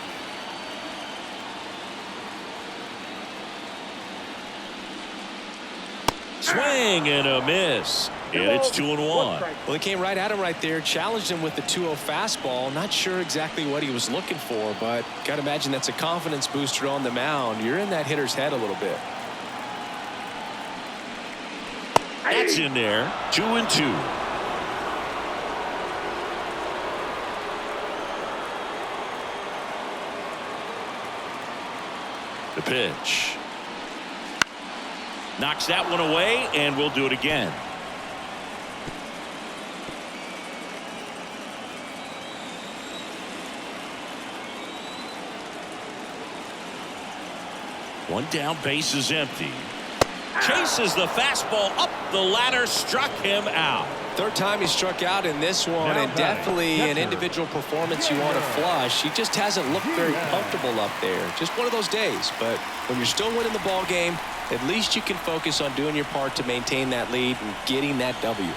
Swing and a miss. And it's 2-1. Well, he came right at him right there, challenged him with the 2-0 fastball. Not sure exactly what he was looking for, but got to imagine that's a confidence booster on the mound. You're in that hitter's head a little bit. That's in there. 2-2. The pitch. Knocks that one away, and we'll do it again. One down, base is empty. Chases the fastball up the ladder, struck him out. Third time he struck out in this one, and definitely an individual performance you want to flush. He just hasn't looked very comfortable up there. Just one of those days. But when you're still winning the ball game, at least you can focus on doing your part to maintain that lead and getting that W.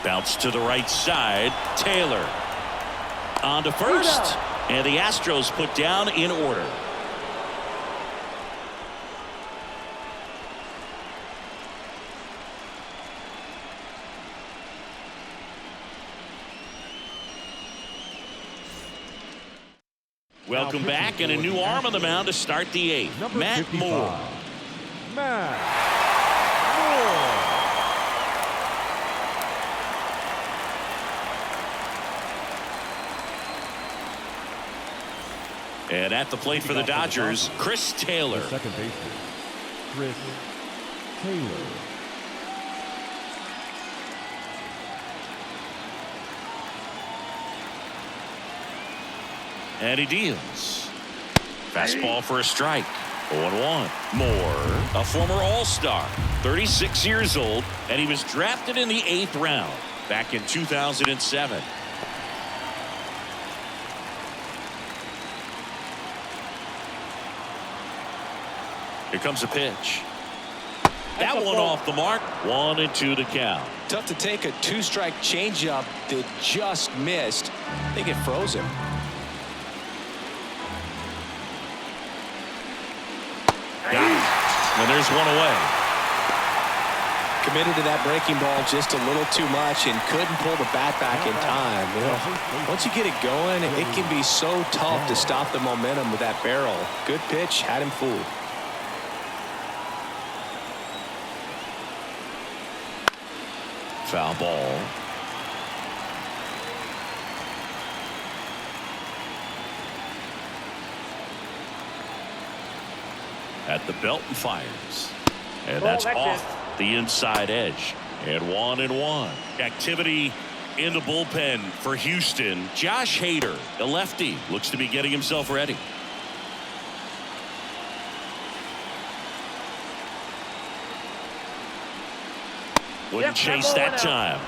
Bounce to the right side. Taylor on to first, and the Astros put down in order. Welcome back, and a new arm on the mound to start the eighth. Number Matt 55, Moore. Matt Moore. And at the plate for the Dodgers, Chris Taylor. The second baseman, Chris Taylor. And he deals. Fastball for a strike. 0-1. Moore, a former All-Star, 36 years old, and he was drafted in the 8th round back in 2007. Here comes a pitch. That one off the mark. 1-2 to count. Tough to take a 2-strike changeup that just missed. I think it froze him. Got it. And there's one away. Committed to that breaking ball just a little too much and couldn't pull the bat back in time. You know, once you get it going, it can be so tough to stop the momentum with that barrel. Good pitch, had him fooled. Foul ball. At the belt and fires. And that's off the inside edge. And 1-1. Activity in the bullpen for Houston. Josh Hader, the lefty, looks to be getting himself ready. Wouldn't chase that time.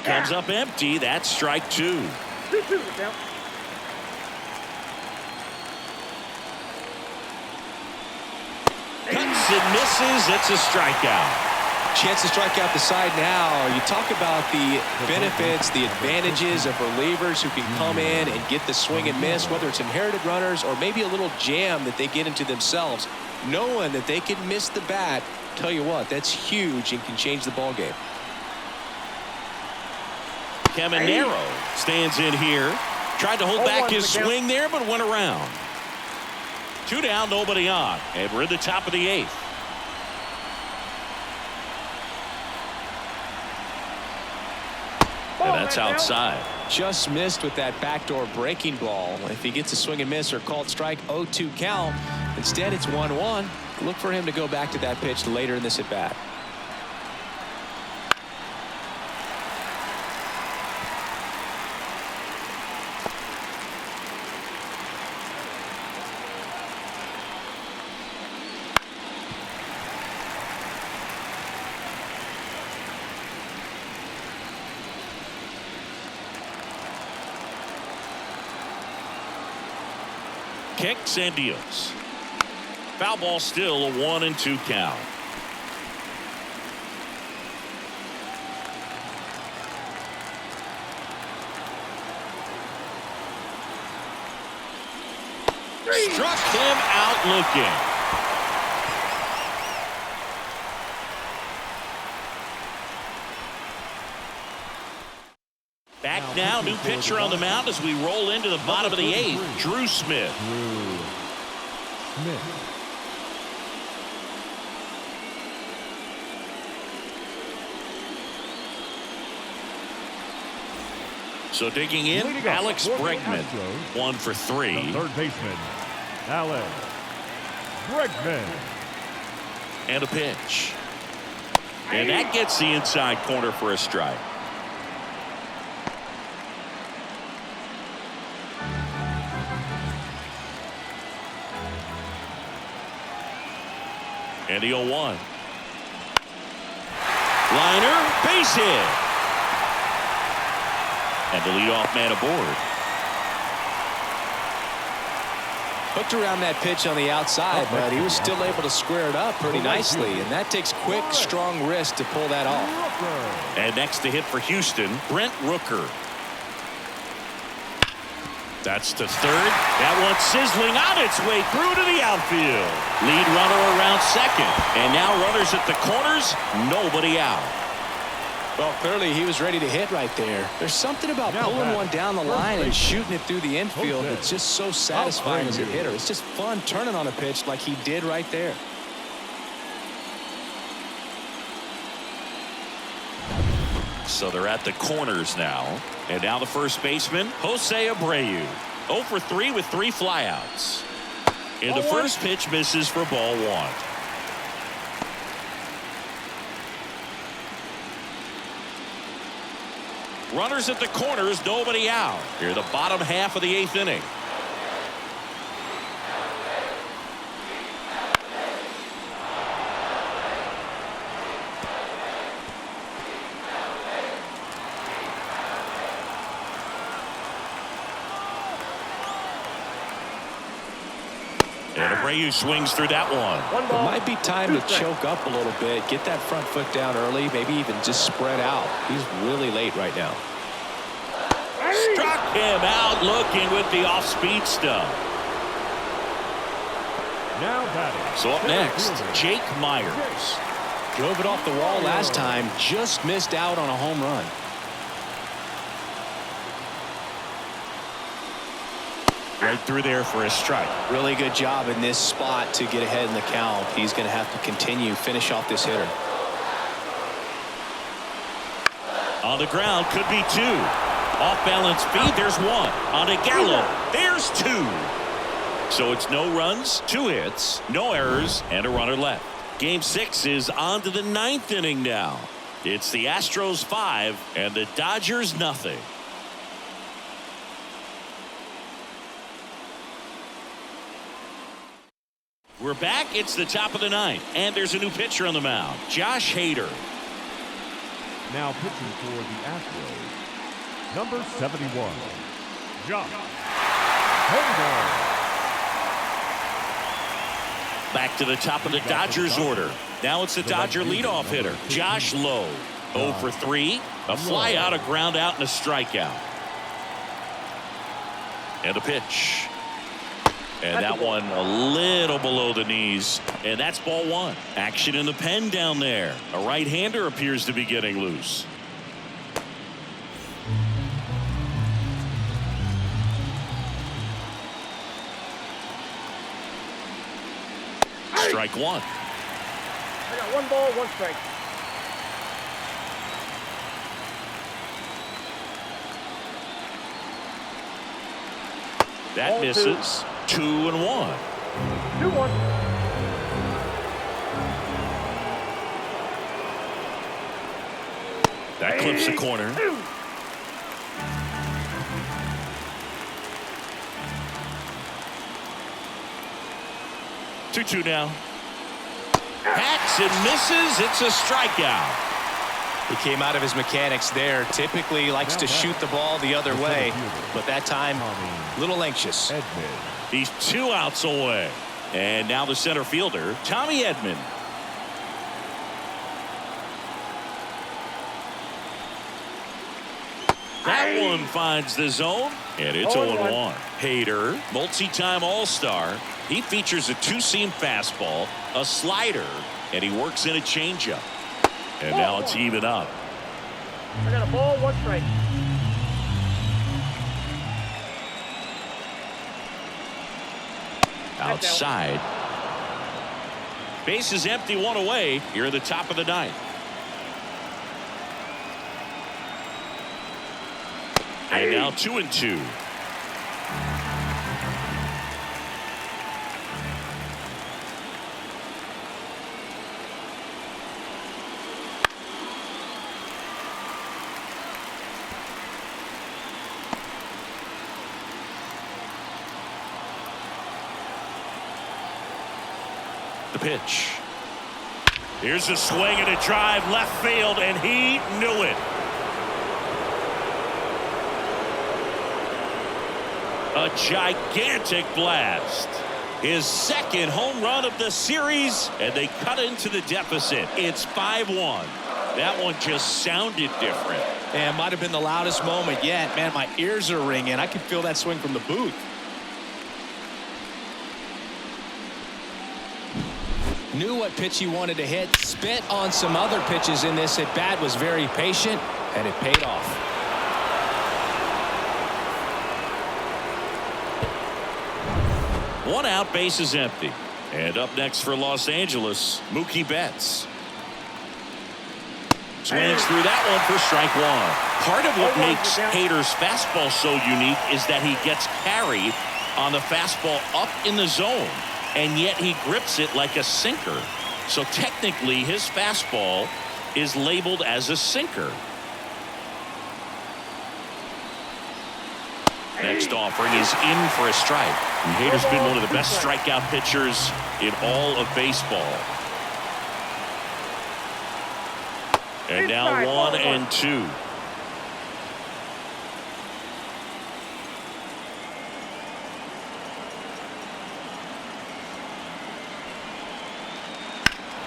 Comes up empty. That's strike 2. 2-2 the count. Cuts and misses. It's a strikeout. Chance to strike out the side now. You talk about the benefits, the advantages of relievers who can come in and get the swing and miss, whether it's inherited runners or maybe a little jam that they get into themselves. Knowing that they can miss the bat, tell you what, that's huge and can change the ball game. Caminero stands in here. Tried to hold back his swing there, but went around. 2 down, nobody on. And we're in the top of the 8th. And that's outside. Just missed with that backdoor breaking ball. If he gets a swing and miss or called strike, 0-2 count. Instead, it's 1-1. Look for him to go back to that pitch later in this at bat. Kicks and deals. Foul ball, still a 1-2 count. Struck him out looking. Back now, new pitcher on the mound as we roll into the bottom of the 8th. Drew Smith. So digging in, Alex Bregman, 1 for 3. The third baseman, Alex Bregman. And a pitch. And that gets the inside corner for a strike. And the 0-1. Liner, base hit. And the leadoff man aboard. Hooked around that pitch on the outside, but he was still able to square it up pretty nicely, and that takes quick, strong wrist to pull that off. And next to hit for Houston, Brent Rooker. That's to third. That one's sizzling on its way through to the outfield. Lead runner around second. And now runners at the corners, nobody out. Well, clearly he was ready to hit right there. There's something about pulling one down the line and shooting it through the infield that's just so satisfying as a hitter. It's just fun turning on a pitch like he did right there. So they're at the corners now. And now the first baseman, Jose Abreu. 0 for 3 with 3 flyouts. And the first pitch misses for ball 1. Runners at the corners, nobody out. Here the bottom half of the 8th inning. And Abreu swings through that one. It might be time to choke up a little bit, get that front foot down early, maybe even just spread out. He's really late right now. Struck him out looking with the off-speed stuff. Now batting. So up next, Jake Myers. Drove it off the wall last time, just missed out on a home run. Right through there for a strike. Really good job in this spot to get ahead in the count. He's going to have to finish off this hitter. On the ground, could be 2. Off balance feed, there's 1. On to Gallo, there's 2. So it's no runs, 2 hits, no errors, and a runner left. Game 6 is on to the 9th inning now. It's the Astros 5 and the Dodgers nothing. We're back. It's the top of the 9th, and there's a new pitcher on the mound, Josh Hader. Now pitching for the Astros, number 71, Josh Hader. Back to the top of the Dodgers order. Now it's the Dodger leadoff hitter, Josh Lowe. 0 for 3, a fly out, a ground out, and a strikeout. And a pitch. And that one a little below the knees. And that's ball 1. Action in the pen down there. A right-hander appears to be getting loose. Strike 1. I got 1 ball, 1 strike. That Ball misses. 2 and 1. 2-1. That clips the corner. 2-2 now. Hacks and misses. It's a strikeout. He came out of his mechanics there. Typically likes to shoot the ball the other way, but that time a little anxious. He's 2 outs away. And now the center fielder, Tommy Edman. That one finds the zone, and it's 0-1. Hader, multi-time All-Star. He features a 2-seam fastball, a slider, and he works in a changeup. And now it's even up. I got a ball, 1 strike. Outside. Base is empty, 1 away. Here at the top of the 9th. And now 2-2. The pitch. Here's a swing and a drive left field, and he knew it. A gigantic blast. His 2nd home run of the series, and they cut into the deficit. It's 5-1. That one just sounded different. And might have been the loudest moment yet. Man, my ears are ringing. I can feel that swing from the booth. Knew what pitch he wanted to hit. Spit on some other pitches in this at bat. Was very patient, and it paid off. One out, base is empty. And up next for Los Angeles, Mookie Betts. Swings through that one for strike one. Part of what makes Hader's fastball so unique is that he gets carried on the fastball up in the zone, and yet he grips it like a sinker. So technically, his fastball is labeled as a sinker. Next offering is in for a strike. And Hader's been one of the best strikeout pitchers in all of baseball. And now 1-2.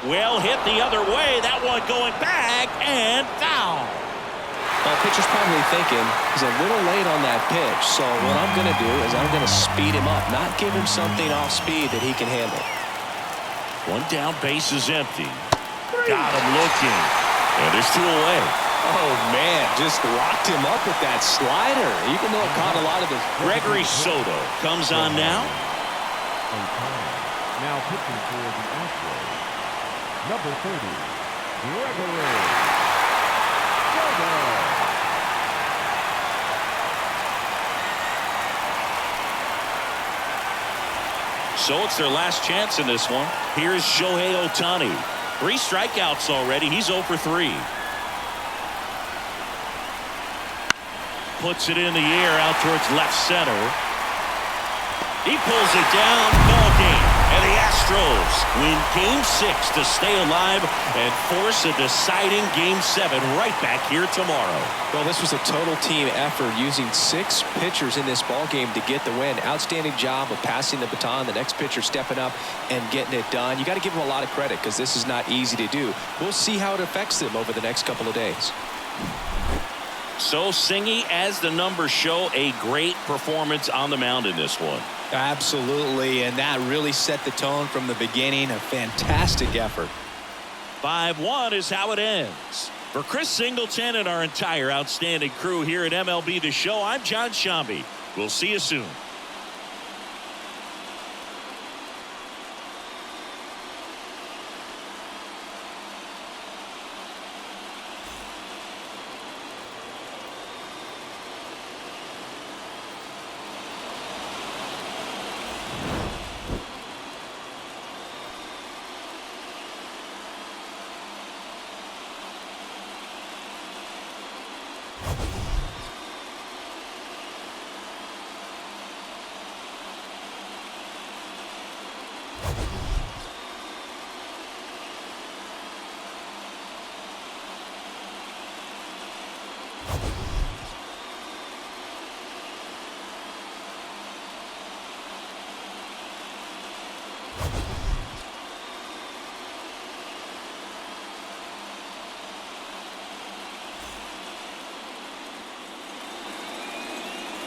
Well hit the other way. That one going back and foul. Well, pitcher's probably thinking he's a little late on that pitch. So what I'm going to do is I'm going to speed him up, not give him something off speed that he can handle. One down, base is empty. Got him looking. And there's two away. Oh, man, just locked him up with that slider, even though it caught a lot of his. Gregory Soto comes on now. Now pitching for the Astros, number 30, Gregory Soto. So it's their last chance in this one. Here's Shohei Ohtani. 3 strikeouts already. He's 0 for 3. Puts it in the air out towards left center. He pulls it down. Ball game. And the Astros win Game 6 to stay alive and force a deciding Game 7 right back here tomorrow. Well, this was a total team effort using 6 pitchers in this ball game to get the win. Outstanding job of passing the baton. The next pitcher stepping up and getting it done. You got to give them a lot of credit because this is not easy to do. We'll see how it affects them over the next couple of days. So Singy, as the numbers show, a great performance on the mound in this one. Absolutely, and that really set the tone from the beginning. A fantastic effort. 5-1 is how it ends. For Chris Singleton and our entire outstanding crew here at MLB The Show, I'm John Shambi. We'll see you soon.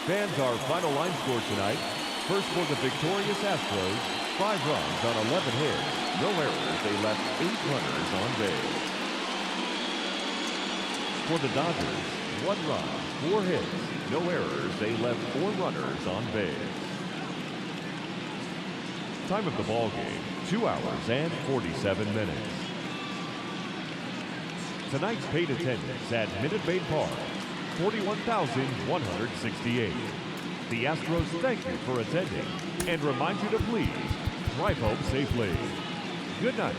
Fans, our final line score tonight. First for the victorious Astros, 5 runs on 11 hits. No errors. They left 8 runners on base. For the Dodgers, 1 run, 4 hits. No errors. They left 4 runners on base. Time of the ball game, 2 hours and 47 minutes. Tonight's paid attendance at Minute Maid Park, 41,168. The Astros thank you for attending and remind you to please drive home safely. Good night.